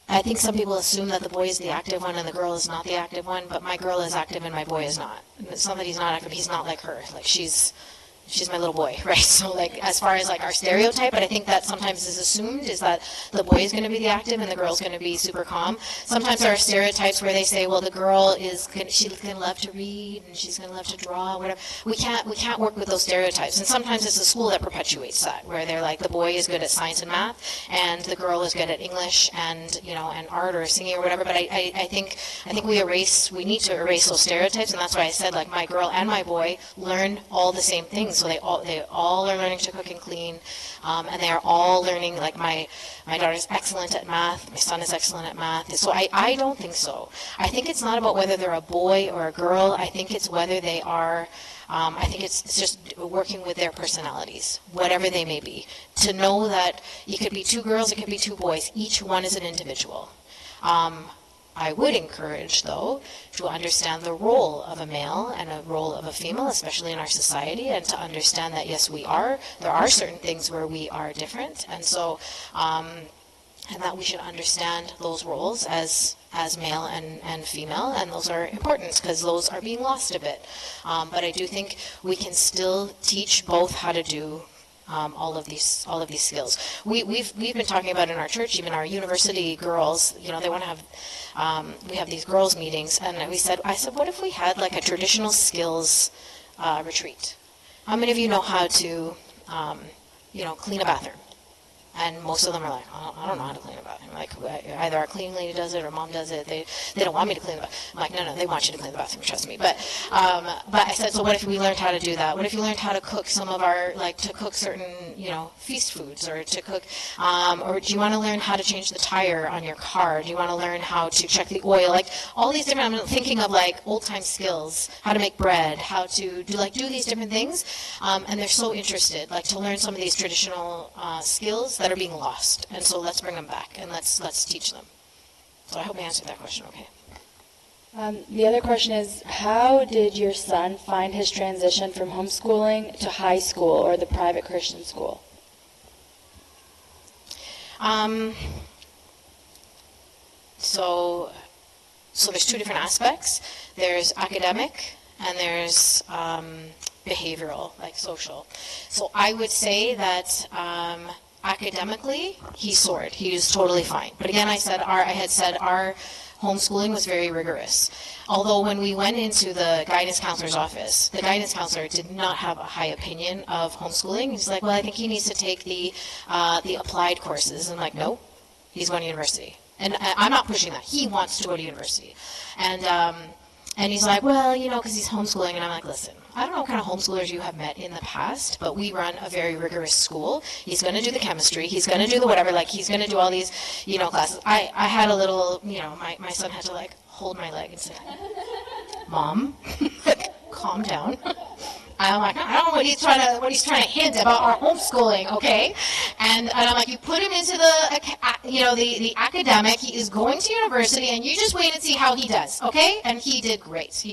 I think some people assume that the boy is the active one and the girl is not the active one, but my girl is active and my boy is not. It's not that he's not active, he's not like her. Like, she's my little boy, right? So, like, as far as, like, our stereotype, but I think that sometimes is assumed, is that the boy is going to be the active and the girl's going to be super calm. Sometimes there are stereotypes where they say, well, the girl she's going to love to read and she's going to love to draw, whatever. We can't work with those stereotypes. And sometimes it's the school that perpetuates that, where they're like, the boy is good at science and math and the girl is good at English and, you know, and art or singing or whatever. But I think we need to erase those stereotypes, and that's why I said, like, my girl and my boy learn all the same things. So they all are learning to cook and clean, and they are all learning. Like, my daughter's excellent at math, my son is excellent at math. So I don't think so. I think it's not about whether they're a boy or a girl. I think it's whether they are. I think it's just working with their personalities, whatever they may be. To know that it could be two girls, it could be two boys. Each one is an individual. I would encourage, though, to understand the role of a male and a role of a female, especially in our society, and to understand that, yes, there are certain things where we are different, and so, and that we should understand those roles as male and female, and those are important because those are being lost a bit. But I do think we can still teach both how to do all of these skills. We've been talking about in our church, even our university girls, you know, they want to have, we have these girls meetings, and I said, what if we had like a traditional skills retreat? How many of you know how to, clean a bathroom? And most of them are like, I don't know how to clean a bathroom. Like, either our cleaning lady does it or mom does it. They don't want me to clean the bathroom. I'm like, no, they want you to clean the bathroom, trust me. But I said, so what if we learned how to do that? What if you learned how to cook some of our, like, to cook certain, feast foods, or to cook, or do you want to learn how to change the tire on your car? Do you want to learn how to check the oil? Like, all these different, I'm thinking of, like, old-time skills, how to make bread, how to do these different things. And they're so interested, like, to learn some of these traditional skills that are being lost, and so let's bring them back and let's teach them. So I hope I answered that question okay. The other question is, how did your son find his transition from homeschooling to high school or the private Christian school? So there's two different aspects. There's academic and there's behavioral, like social. So I would say that academically, he soared. He was totally fine. But again, I had said our homeschooling was very rigorous. Although when we went into the guidance counselor's office, the guidance counselor did not have a high opinion of homeschooling. He's like, well, I think he needs to take the applied courses. I'm like, no, he's going to university. And I'm not pushing that. He wants to go to university. And he's like, well, you know, because he's homeschooling. And I'm like, listen, I don't know what kind of homeschoolers you have met in the past, but we run a very rigorous school. He's going to do the chemistry. He's going to do the whatever. Like, he's going to do all these, you know, classes. I had a little, you know, my son had to, like, hold my leg and say, Mom, calm down. I'm like, I don't know what he's trying to hint about our homeschooling, okay? And I'm like, you put him into the academic. He is going to university, and you just wait and see how he does, okay? And he did great. So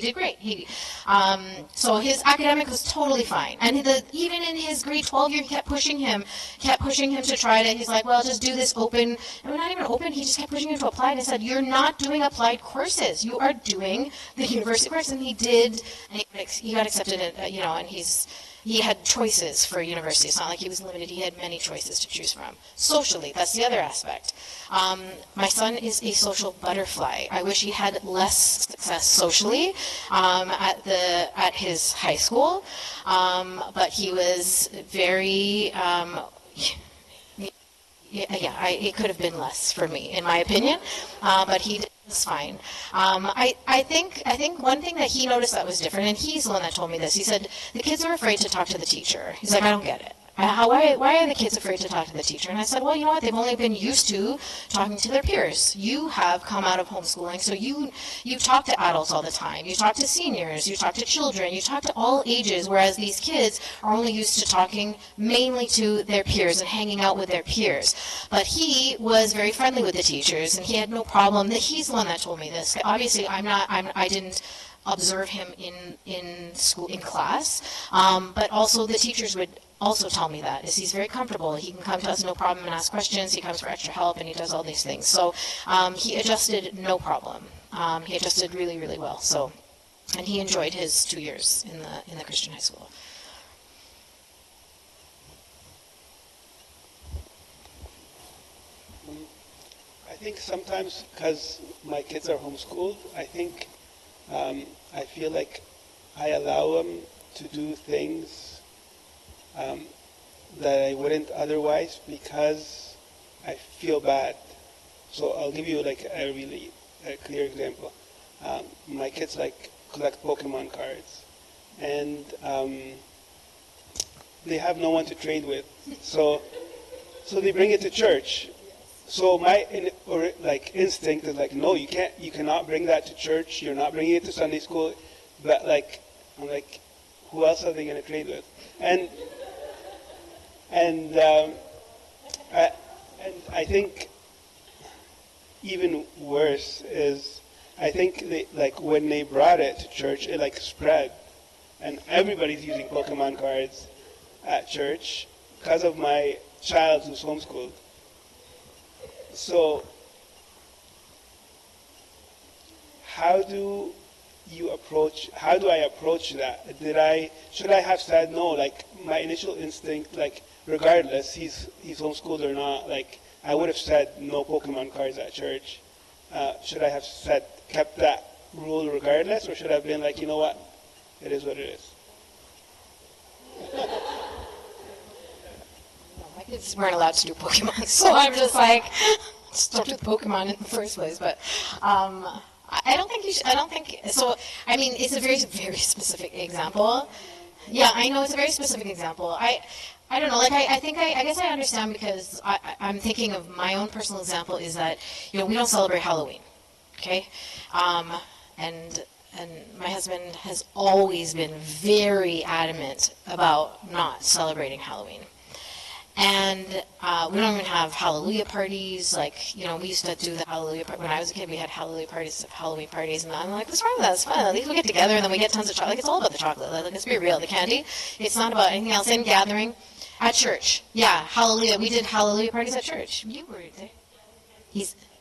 his academic was totally fine. And even in his grade 12 year, he kept pushing him to try to. He's like, well, just do this open. And we're not even open. He just kept pushing him to apply. And I said, you're not doing applied courses. You are doing the university course. And he did. And he got accepted, you know. And he had choices for university. It's not like he was limited. He had many choices to choose from. Socially, that's the other aspect. My son is a social butterfly. I wish he had less success socially at his high school, but he was very. It could have been less for me, in my opinion, but he did just fine. I think one thing that he noticed that was different, and he's the one that told me this. He said the kids are afraid to talk to the teacher. He's like, I don't get it. Why are the kids afraid to talk to the teacher? And I said, well, you know what? They've only been used to talking to their peers. You have come out of homeschooling, so you talk to adults all the time. You talk to seniors. You talk to children. You talk to all ages, whereas these kids are only used to talking mainly to their peers and hanging out with their peers. But he was very friendly with the teachers, and he had no problem. He's the one that told me this. Obviously, I didn't observe him in school, in class, but also the teachers would also tell me that he's very comfortable. He can come to us no problem and ask questions. He comes for extra help, and he does all these things. So he adjusted no problem. He adjusted really, really well. So, and he enjoyed his 2 years in the Christian high school. I think sometimes because my kids are homeschooled, I think I feel like I allow them to do things that I wouldn't otherwise because I feel bad. So I'll give you like a really clear example. My kids like collect Pokemon cards, and they have no one to trade with. So they bring it to church. So my instinct is like, no, you cannot bring that to church. You're not bringing it to Sunday school. But like, I'm like, who else are they going to trade with? And I think even worse is I think when they brought it to church, it like spread, and everybody's using Pokemon cards at church because of my child who's homeschooled. So how do I approach that? Should I have said no? Like my initial instinct, like regardless he's homeschooled or not, like I would have said no Pokemon cards at church. Should I have kept that rule regardless, or should I have been like, you know what, it is what it is? My kids weren't allowed to do Pokemon, so I'm just like, start with Pokemon in the first place. But I don't think you should. I don't think so. I mean, it's a very, very specific example. Yeah, I know it's a very specific example. I don't know. Like I guess I understand because I'm thinking of my own personal example is that we don't celebrate Halloween, okay? And my husband has always been very adamant about not celebrating Halloween. And we don't even have Hallelujah parties. Like, we used to do the Hallelujah party. When I was a kid, we had Hallelujah parties, Halloween parties. And I'm like, what's wrong with that? It's fun. At least we get together and then we get tons of chocolate. Like, it's all about the chocolate. Like, let's be real. The candy, it's not about anything else. In gathering at church. Yeah, Hallelujah. We did Hallelujah parties at church. You were there.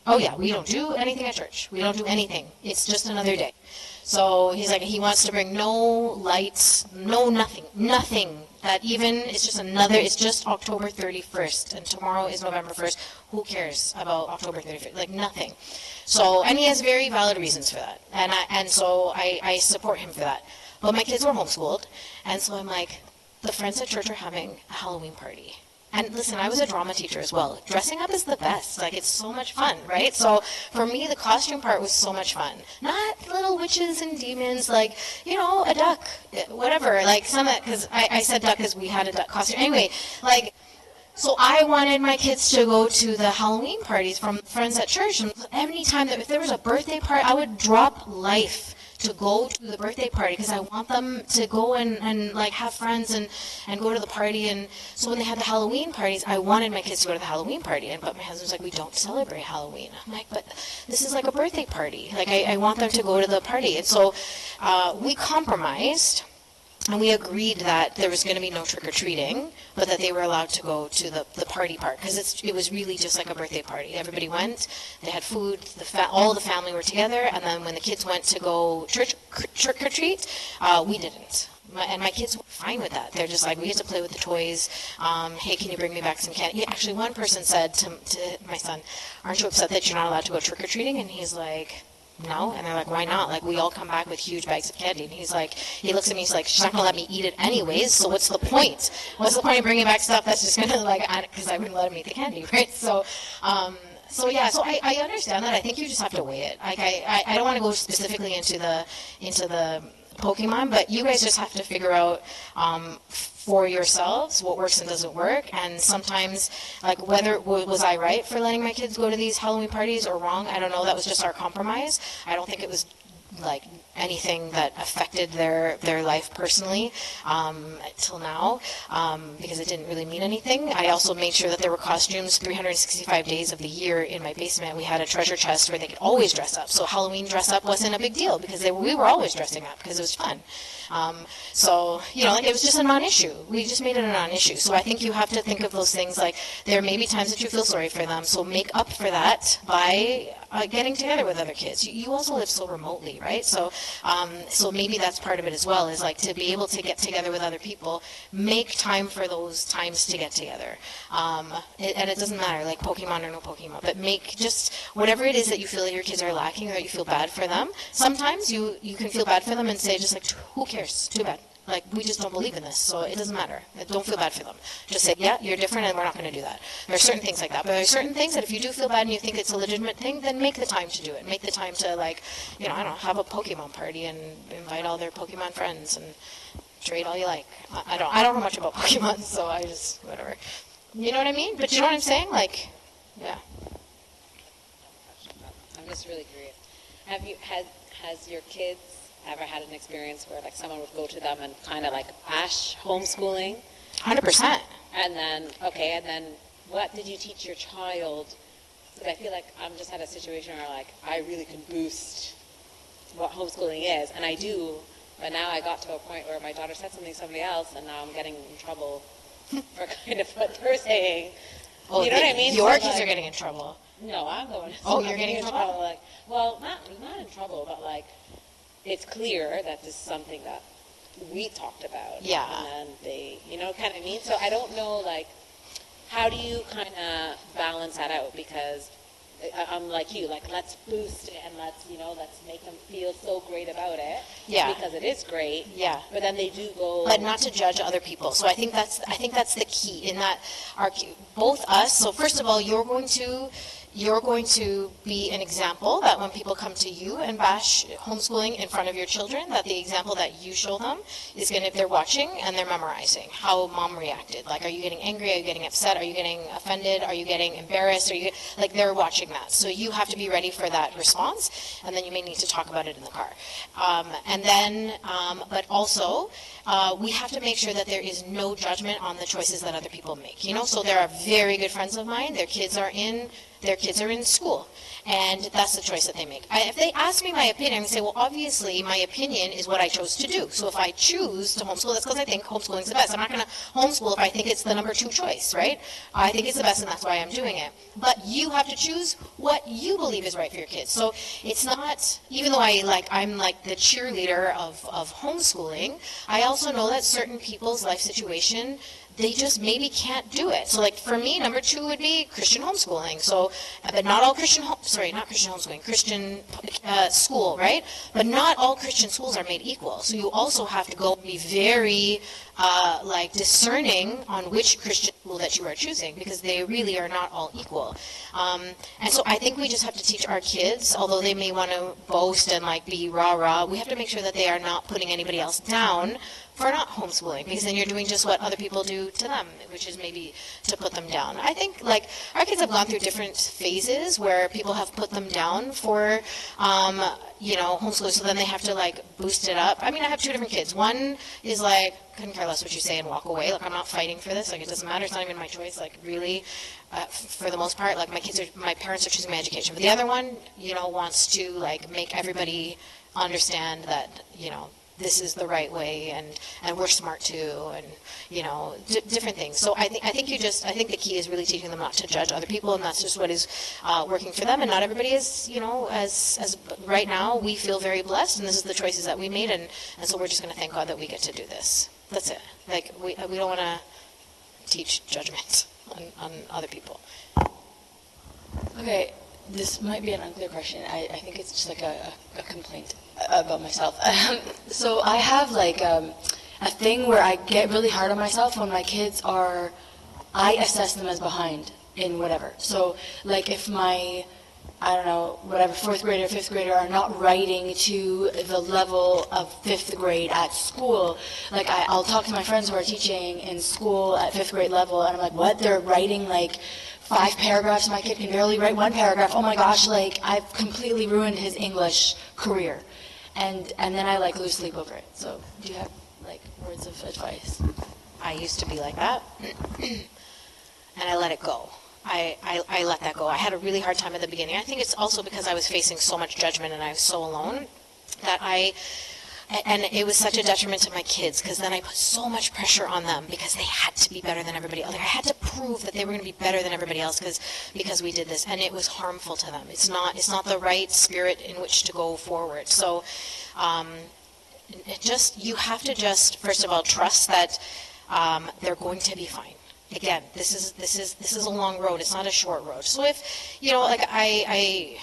Oh, yeah, we don't do anything at church. We don't do anything. It's just another day. So he's like, he wants to bring no lights, no nothing that even it's just October 31st, and tomorrow is November 1st. Who cares about October 31st? Like, nothing. So, and he has very valid reasons for that, and so I support him for that. But my kids were homeschooled, and so I'm like, the friends at church are having a Halloween party. And listen, I was a drama teacher as well. Dressing up is the best. Like, it's so much fun, right? So for me, the costume part was so much fun. Not little witches and demons, like, a duck, whatever. Like, because I said duck because we had a duck costume. Anyway, like, so I wanted my kids to go to the Halloween parties from friends at church. And any time if there was a birthday party, I would drop life to go to the birthday party because I want them to go and like have friends and go to the party. And so when they had the Halloween parties, I wanted my kids to go to the Halloween party. But my husband's like, we don't celebrate Halloween. I'm like, but this is like a birthday party. Like, I want them to go to the party. And so we compromised. And we agreed that there was going to be no trick-or-treating, but that they were allowed to go to the party part, because it was really just like a birthday party. Everybody went, they had food, all the family were together, and then when the kids went to go trick-or-treat, we didn't. And my kids were fine with that. They're just like, we get to play with the toys. Hey, can you bring me back some candy? Actually, one person said to my son, aren't you upset that you're not allowed to go trick-or-treating? And he's like, no. And they're like, why not? Like, we all come back with huge bags of candy. And he's like, he looks at me, he's like, she's not going to let me eat it anyways, so what's the point? What's the point of bringing back stuff that's just going to, like, because I wouldn't let him eat the candy, right? So I understand that. I think you just have to weigh it. Like, I don't want to go specifically into the Pokemon, but you guys just have to figure out for yourselves what works and doesn't work. And sometimes, like, whether was I right for letting my kids go to these Halloween parties or wrong, I don't know. That was just our compromise. I don't think it was like anything that affected their life personally till now, because it didn't really mean anything. I also made sure that there were costumes 365 days of the year in my basement. We had a treasure chest where they could always dress up. So Halloween dress up wasn't a big deal because we were always dressing up because it was fun. So, like, it was just a non-issue. We just made it a non-issue. So I think you have to think of those things like there may be times that you feel sorry for them. So make up for that by getting together with other kids. You also live so remotely, right? So maybe that's part of it as well, is like to be able to get together with other people, make time for those times to get together. And it doesn't matter, like Pokemon or no Pokemon, but make just whatever it is that you feel that your kids are lacking or that you feel bad for them. Sometimes you can feel bad for them and say just like, who cares? Too bad. Like, we just don't believe in this, so it doesn't matter. Don't feel bad for them. Just say, yeah, you're different, and we're not going to do that. There are certain things like that. But there are certain things that if you do feel bad and you think it's a legitimate thing, then make the time to do it. Make the time to, like, I don't know, have a Pokemon party and invite all their Pokemon friends and trade all you like. I don't know much about Pokemon, so I just, whatever. You know what I mean? But you know what I'm saying? Like, yeah. I'm just really curious. Has your kids ever had an experience where like someone would go to them and kind of like bash homeschooling? 100%. And then what did you teach your child? Because I feel like I'm just at a situation where like I really can boost what homeschooling is, and I do, but now I got to a point where my daughter said something to somebody else, and now I'm getting in trouble for kind of what they're saying. Oh, you know what I mean? Your so, kids like, are getting in trouble. No, I'm going. Oh, you're getting in trouble? Like, well, not in trouble, but like, it's clear that this is something that we talked about. Yeah. And then they, kind of mean. So I don't know, like, how do you kind of balance that out? Because I'm like you, like, let's boost it and let's make them feel so great about it. Yeah. Because it is great. Yeah. But then they do go. But not to judge other people. So I think that's the key in that both us. So first of all, you're going to be an example that when people come to you and bash homeschooling in front of your children, that the example that you show them is going to, if they're watching and they're memorizing how mom reacted. Like, are you getting angry? Are you getting upset? Are you getting offended? Are you getting embarrassed? Like, they're watching that. So you have to be ready for that response, and then you may need to talk about it in the car. But also, we have to make sure that there is no judgment on the choices that other people make. So there are very good friends of mine. Their kids are in their kids are in school. And that's the choice that they make. If they ask me my opinion, I'm going to say, well, obviously, my opinion is what I chose to do. So if I choose to homeschool, that's because I think homeschooling is the best. I'm not going to homeschool if I think it's the number 2 choice, right? I think it's the best, and that's why I'm doing it. But you have to choose what you believe is right for your kids. So it's not, even though I'm like the cheerleader of homeschooling, I also know that certain people's life situation, they just maybe can't do it. So like for me, number 2 would be Christian homeschooling. So, but not all Christian, not Christian homeschooling, Christian school, right? But not all Christian schools are made equal. So you also have to go be very discerning on which Christian school that you are choosing, because they really are not all equal. And so I think we just have to teach our kids, although they may want to boast and like be rah-rah, we have to make sure that they are not putting anybody else down for not homeschooling, because then you're doing just what other people do to them, which is maybe to put them down. I think like our kids have gone through different phases where people have put them down for homeschooling, so then they have to like boost it up. I mean, I have 2 different kids. One is like, couldn't care less what you say and walk away. Like, I'm not fighting for this. Like, it doesn't matter. It's not even my choice. Like, really, for the most part, like my parents are choosing my education. But the other one, wants to like make everybody understand that, this is the right way, and we're smart too, and different things. So I think the key is really teaching them not to judge other people, and that's just what is working for them. And not everybody is, as right now we feel very blessed, and this is the choices that we made, and so we're just going to thank God that we get to do this. That's it. Like we don't want to teach judgment on other people. Okay, this might be an unclear question. I think it's just like a complaint about myself. So I have like a thing where I get really hard on myself when my kids I assess them as behind in whatever. So like if my, I don't know, whatever, 4th grader, 5th grader are not writing to the level of 5th grade at school, like I'll talk to my friends who are teaching in school at 5th grade level, and I'm like, what? They're writing like 5 paragraphs. My kid can barely write 1 paragraph. Oh my gosh, like I've completely ruined his English career. And then I like lose sleep over it. So do you have like words of advice? I used to be like that, and I let it go. I let that go. I had a really hard time at the beginning. I think it's also because I was facing so much judgment and I was so alone that and it was such a detriment to my kids, because then I put so much pressure on them because they had to be better than everybody else. I had to prove that they were going to be better than everybody else because we did this, and it was harmful to them. It's not the right spirit in which to go forward. So you have to just first of all trust that they're going to be fine. Again, this is a long road. It's not a short road. So if I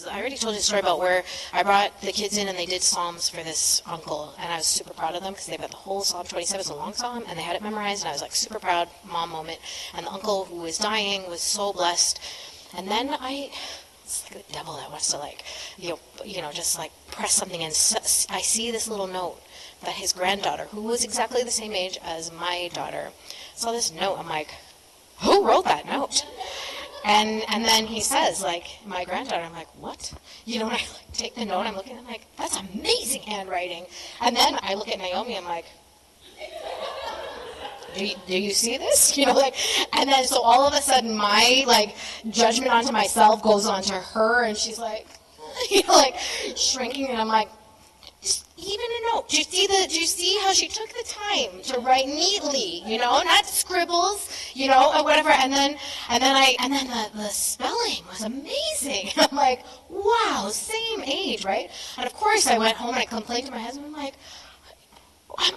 already told you the story about where I brought the kids in and they did Psalms for this uncle, and I was super proud of them because they've got the whole Psalm 27. It's a long psalm, and they had it memorized, and I was like super proud, mom moment. And the uncle who was dying was so blessed. And then it's like the devil that wants to like, just like press something in. I see this little note that his granddaughter, who was exactly the same age as my daughter, saw this note. I'm like, who wrote that note? And then he says, like, my granddaughter, I'm like, what? And I like, take the note, I'm looking, I'm like, that's amazing handwriting. And then I look at Naomi, I'm like, do you see this? And then so all of a sudden my, like, judgment onto myself goes onto her, and she's like, shrinking, and I'm like, even a note. Do you see how she took the time to write neatly, not scribbles, or whatever. And then the spelling was amazing. I'm like, wow, same age, right? And of course I went home and I complained to my husband. I'm like,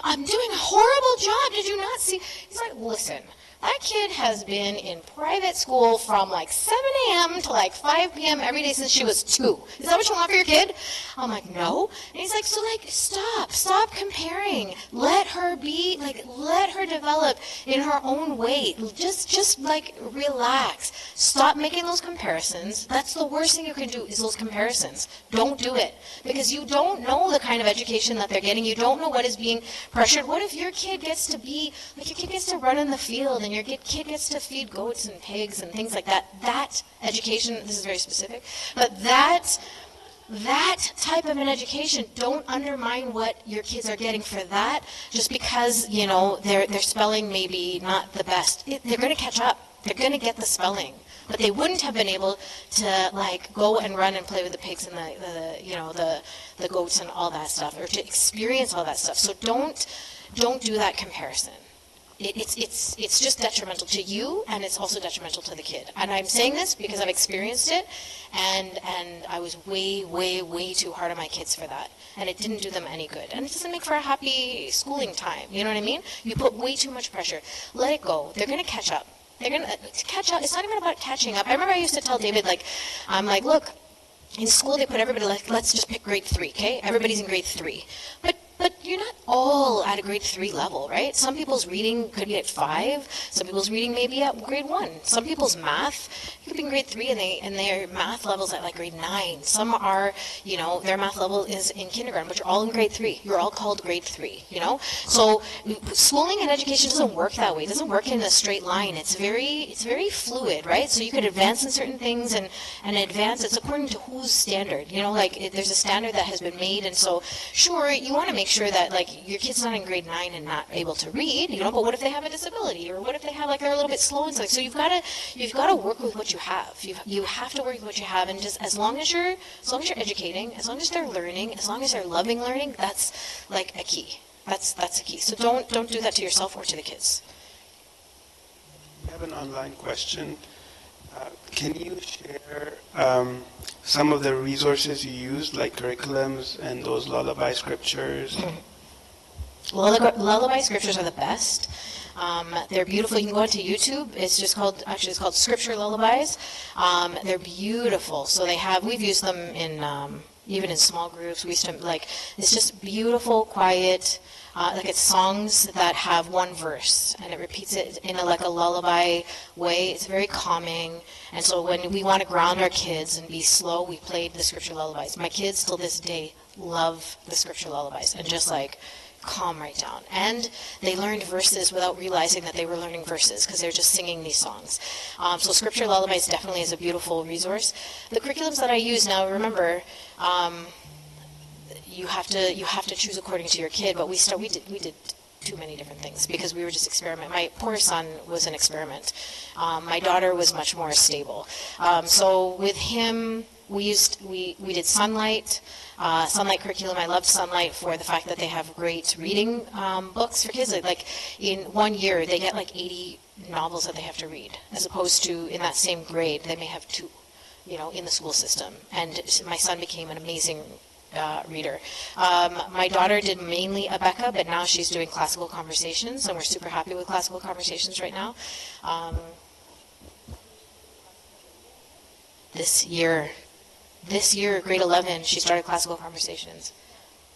I'm doing a horrible job. Did you not see? He's like, listen, that kid has been in private school from like 7 a.m. to like 5 p.m. every day since she was 2. Is that what you want for your kid? I'm like, no. And he's like, so like, stop comparing. Let her develop in her own way. Just like relax. Stop making those comparisons. That's the worst thing you can do is those comparisons. Don't do it, because you don't know the kind of education that they're getting. You don't know what is being pressured. What if your kid gets to be, like, your kid gets to run in the field and your kid gets to feed goats and pigs and things like that? That education, this is very specific, but that type of an education, don't undermine what your kids are getting for that, just because, their spelling may be not the best. They're going to catch up. They're going to get the spelling. But they wouldn't have been able to like go and run and play with the pigs and the goats and all that stuff, or to experience all that stuff. So don't do that comparison. It's just detrimental to you, and it's also detrimental to the kid. And I'm saying this because I've experienced it, and I was way too hard on my kids for that, and it didn't do them any good, and it doesn't make for a happy schooling time. You know what I mean? You put way too much pressure. Let it go. They're gonna catch up. They're gonna catch up. It's not even about catching up. I remember I used to tell David, like, I'm like, look, in school they put everybody, like, let's just pick grade 3, okay? Everybody's in grade 3, but you're not all at a grade 3 level, right? Some people's reading could be at 5. Some people's reading maybe at grade 1. Some people's math could be in grade 3 and their math level's at like grade 9. Some are, their math level is in kindergarten, but you're all in grade 3. You're all called grade 3, So schooling and education doesn't work that way. It doesn't work in a straight line. It's very fluid, right? So you could advance in certain things and advance. It's according to whose standard, there's a standard that has been made, and so sure, you want to make sure that like your kid's not in grade 9 and not able to read, but what if they have a disability, or what if they have they're a little bit slow and stuff? So you've got to work with what you have. You have to work with what you have, and just as long as you're educating, as long as they're learning, as long as they're loving learning, that's like a key. That's a key. So don't do that to yourself or to the kids. We have an online question. Can you share some of the resources you used, like curriculums and those lullaby scriptures? Lullaby scriptures are the best. They're beautiful. You can go onto YouTube. It's called Scripture Lullabies. They're beautiful. So we've used them in even in small groups. We used to it's just beautiful, quiet. It's songs that have one verse, and it repeats it in a lullaby way. It's very calming, and so when we want to ground our kids and be slow, we played the scripture lullabies. My kids till this day love the scripture lullabies, and just calm right down. And they learned verses without realizing that they were learning verses, because they're just singing these songs. So scripture lullabies definitely is a beautiful resource. The curriculums that I use now, remember, you have to choose according to your kid, but we did too many different things because we were just experimenting. My poor son was an experiment. My daughter was much more stable. So with him, we did Sunlight curriculum. I loved Sunlight for the fact that they have great reading books for kids. Like in 1 year, they get 80 novels that they have to read, as opposed to in that same grade, they may have 2, in the school system. And my son became an amazing reader. My daughter did mainly Abeka, but now she's doing classical conversations, and we're super happy with classical conversations right now. This year, grade 11, she started classical conversations.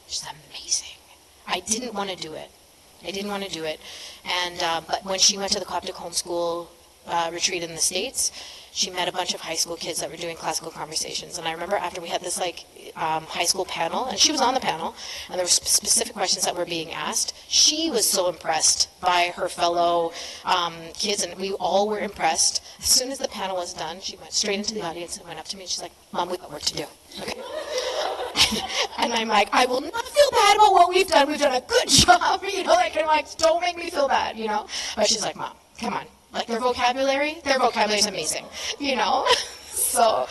She's amazing. I didn't want to do it. And but when she went to the Coptic homeschool retreat in the States, she met a bunch of high school kids that were doing classical conversations. And I remember after we had this high school panel, and she was on the panel, and there were specific questions that were being asked. She was so impressed by her fellow kids, and we all were impressed. As soon as the panel was done, she went straight into the audience and went up to me, and she's like, "Mom, we've got work to do." Okay. And I'm like, I will not feel bad about what we've done. We've done a good job, I'm like, don't make me feel bad, But she's like, "Mom, come on. Their vocabulary is amazing, So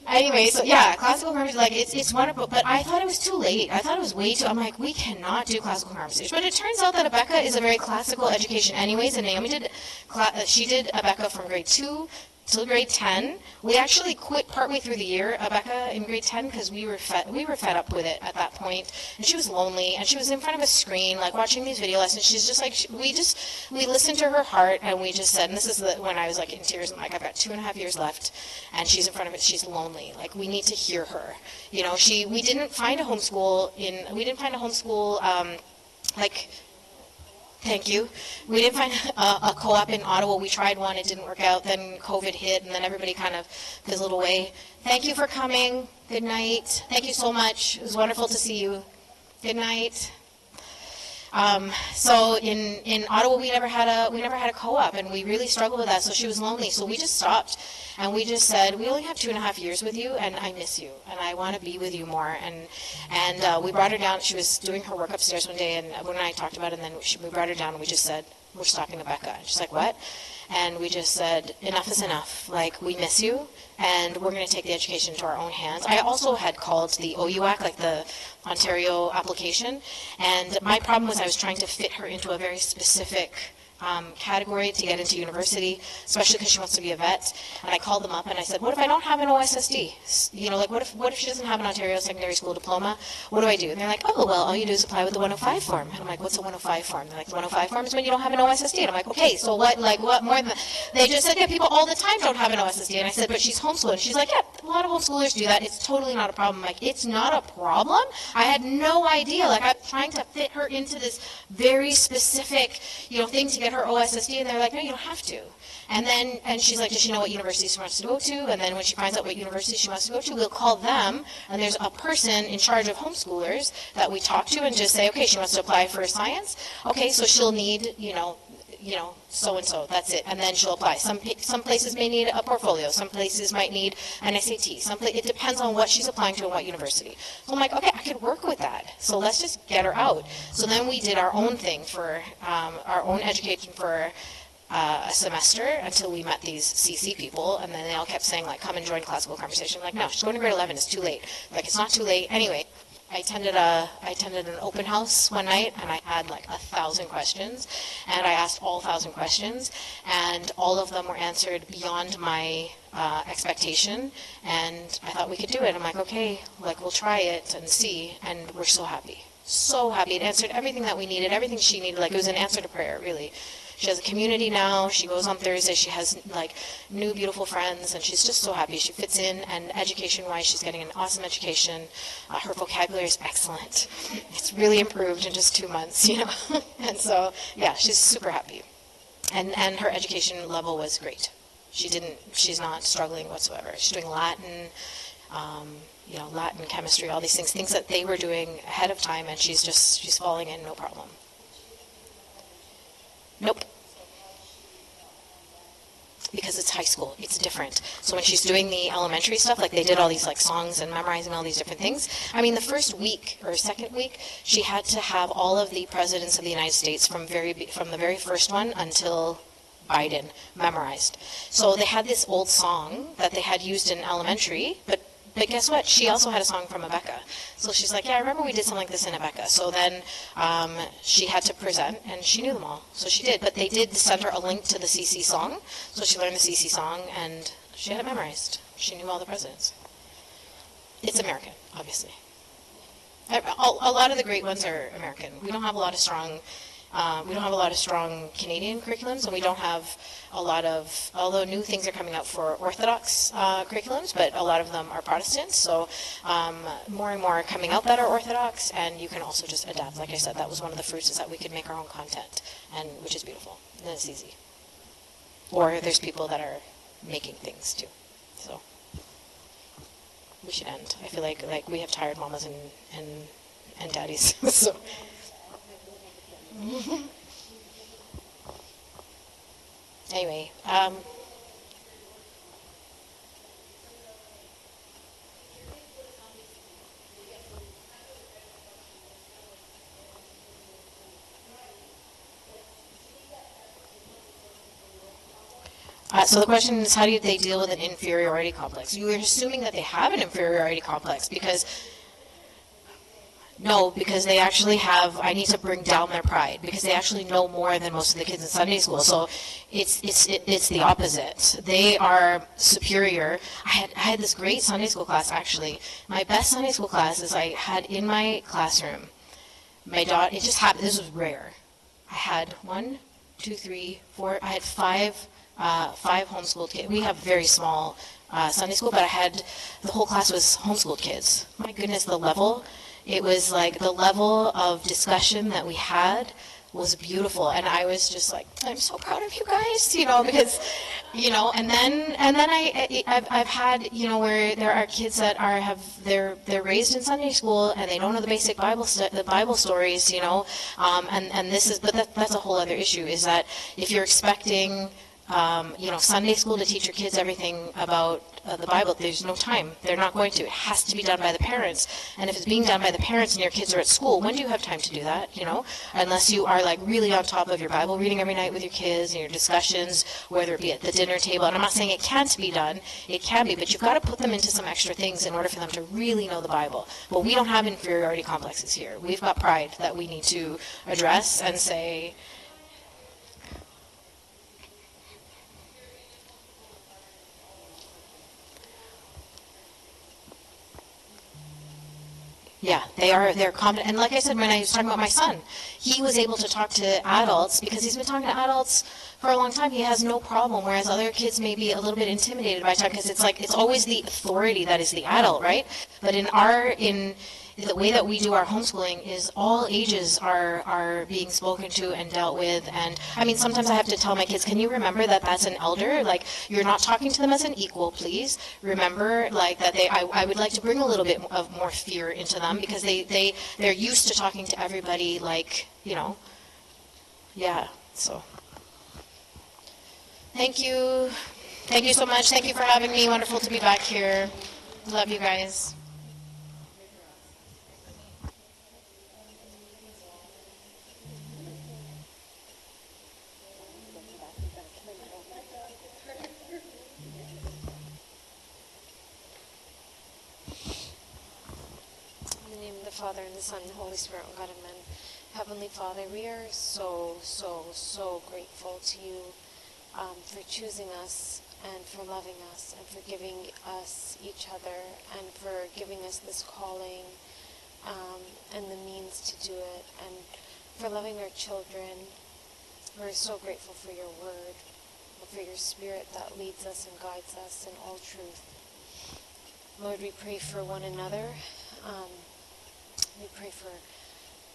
anyway, so yeah, classical conversation, it's wonderful, but I thought it was too late. I thought it was way too, I'm like, we cannot do classical conversation. But it turns out that Abeka is a very classical education anyways, and Naomi she did Abeka from grade 2 till grade 10. We actually quit partway through the year, Abeka, in grade 10, because we were fed up with it at that point. And she was lonely, and she was in front of a screen, watching these video lessons. She's just we listened to her heart, and we just said, and this is when I was in tears, I'm like, I've got 2.5 years left, and she's in front of it, she's lonely. We need to hear her. We didn't find a homeschool Thank you. We didn't find a co-op in Ottawa. We tried one. It didn't work out. Then COVID hit, and then everybody kind of fizzled away. Thank you for coming. Good night. Thank you so much. It was wonderful to see you. Good night. So in Ottawa, we never had a co-op, and we really struggled with that. So she was lonely. So we just stopped. And we just said, we only have 2.5 years with you, and I miss you, and I want to be with you more. And we brought her down. She was doing her work upstairs one day, and when I talked about it, and then we brought her down, and we just said, we're stopping Rebecca. And she's like, what? And we just said, enough is enough. Like, we miss you, and we're going to take the education into our own hands. I also had called the OUAC, like the Ontario application, and my problem was I was trying to fit her into a very specific category to get into university, especially because she wants to be a vet. And I called them up and I said, what if I don't have an OSSD? You know, like what if she doesn't have an Ontario Secondary School diploma? What do I do? And they're like, oh, well, all you do is apply with the 105 form. And I'm like, what's a 105 form? They're like, the 105 form is when you don't have an OSSD. And I'm like, okay, so what more than that? They just said, yeah, people all the time don't have an OSSD. And I said, but she's homeschooled. And she's like, yeah, a lot of homeschoolers do that. It's totally not a problem. I'm like, it's not a problem? I had no idea. Like, I'm trying to fit her into this very specific, you know, thing to get her OSSD, and they're like, no, you don't have to. And she's like, does she know what university she wants to go to? And then when she finds out what university she wants to go to, we'll call them, and there's a person in charge of homeschoolers that we talk to and just say, okay, she wants to apply for science. Okay, so she'll need, you know, so-and-so, that's it. And then she'll apply. Some places may need a portfolio. Some places might need an SAT. It depends on what she's applying to and what university. So I'm like, okay, I could work with that. So let's just get her out. So then we did our own thing for our own education for a semester until we met these CC people, and then they all kept saying, like, come and join classical conversation. I'm like, no, she's going to grade 11. It's too late. Like, it's not too late. Anyway, I attended an open house one night, and I had like 1,000 questions, and I asked all 1,000 questions, and all of them were answered beyond my expectation, and I thought we could do it. I'm like, okay, like we'll try it and see, and we're so happy. So happy. It answered everything that we needed, everything she needed. Like, it was an answer to prayer, really. She has a community now. She goes on Thursday. She has like new beautiful friends, and she's just so happy. She fits in, and education-wise, she's getting an awesome education. Her vocabulary is excellent. It's really improved in just 2 months, you know. And so, yeah, she's super happy. And her education level was great. She's not struggling whatsoever. She's doing Latin, you know, Latin, chemistry, all these things that they were doing ahead of time, and she's falling in no problem. Nope. Because it's high school, it's different. So when she's doing the elementary stuff, like they did all these like songs and memorizing all these different things. I mean, the first week or second week, she had to have all of the presidents of the United States from the very first one until Biden memorized. So they had this old song that they had used in elementary, but guess what? She also had a song from Rebecca. So she's like, yeah, I remember we did something like this in Rebecca. So then she had to present, and she knew them all. So she did. But they did send her a link to the CC song. So she learned the CC song, and she had it memorized. She knew all the presidents. It's American, obviously. A lot of the great ones are American. We don't have a lot of strong Canadian curriculums, and we don't have a lot of, although new things are coming out for Orthodox curriculums, but a lot of them are Protestant, so more and more are coming out that are Orthodox, and you can also just adapt. Like I said, that was one of the fruits, is that we can make our own content, and which is beautiful, and it's easy. Or there's people that are making things too, so we should end. I feel like we have tired mamas and daddies, so. Anyway, so the question is, how do they deal with an inferiority complex? You were assuming that they have an inferiority complex because they actually have, I need to bring down their pride, because they actually know more than most of the kids in Sunday school. So it's the opposite. They are superior. I had this great Sunday school class, actually. My best Sunday school class is I had in my classroom, my daughter, it just happened, this was rare. I had 1, 2, 3, 4, I had five homeschooled kids. We have very small Sunday school, but the whole class was homeschooled kids. My goodness, the level. It was like the level of discussion that we had was beautiful, and I was just like, I'm so proud of you guys, because, and then I've had, where there are kids that they're raised in Sunday school and they don't know the basic Bible stories, and this is, but that's a whole other issue, is that if you're expecting Sunday school to teach your kids everything about the Bible. There's no time. They're not going to. It has to be done by the parents. And if it's being done by the parents and your kids are at school, when do you have time to do that, Unless you are like really on top of your Bible reading every night with your kids and your discussions, whether it be at the dinner table. And I'm not saying it can't be done. It can be, but you've got to put them into some extra things in order for them to really know the Bible. But we don't have inferiority complexes here. We've got pride that we need to address and say, yeah, they're competent. And like I said, when I was talking about my son, he was able to talk to adults because he's been talking to adults for a long time. He has no problem, whereas other kids may be a little bit intimidated by time because it's always the authority that is the adult, right? But in the way that we do our homeschooling is all ages are being spoken to and dealt with. And I mean, sometimes I have to tell my kids, can you remember that that's an elder? Like, you're not talking to them as an equal, please. Remember, like, that I would like to bring a little bit of more fear into them because they're used to talking to everybody, like, yeah, so. Thank you. Thank you so much. Thank you for having me. Wonderful to be back here. Love you guys. In the name of the Father, and the Son, and the Holy Spirit, one God, amen. Heavenly Father, we are so, so, so grateful to you for choosing us and for loving us and for giving us each other and for giving us this calling and the means to do it and for loving our children. We're so grateful for your word, for your spirit that leads us and guides us in all truth. Lord, we pray for one another. We pray for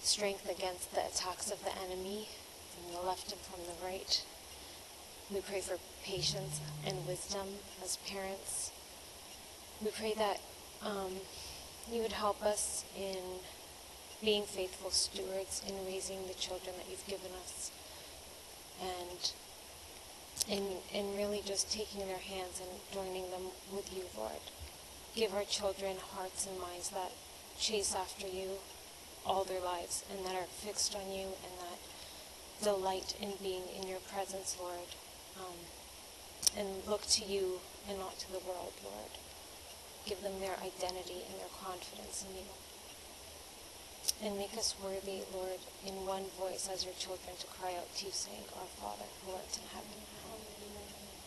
strength against the attacks of the enemy from the left and from the right. We pray for patience and wisdom as parents. We pray that you would help us in being faithful stewards in raising the children that you've given us, and in really just taking their hands and joining them with you, Lord. Give our children hearts and minds that chase after you all their lives and that are fixed on you and that delight in being in your presence, Lord, and look to you and not to the world, Lord. Give them their identity and their confidence in you. And make us worthy, Lord, in one voice as your children to cry out to you, saying, Our Father, who art in heaven. Hallowed be thy name.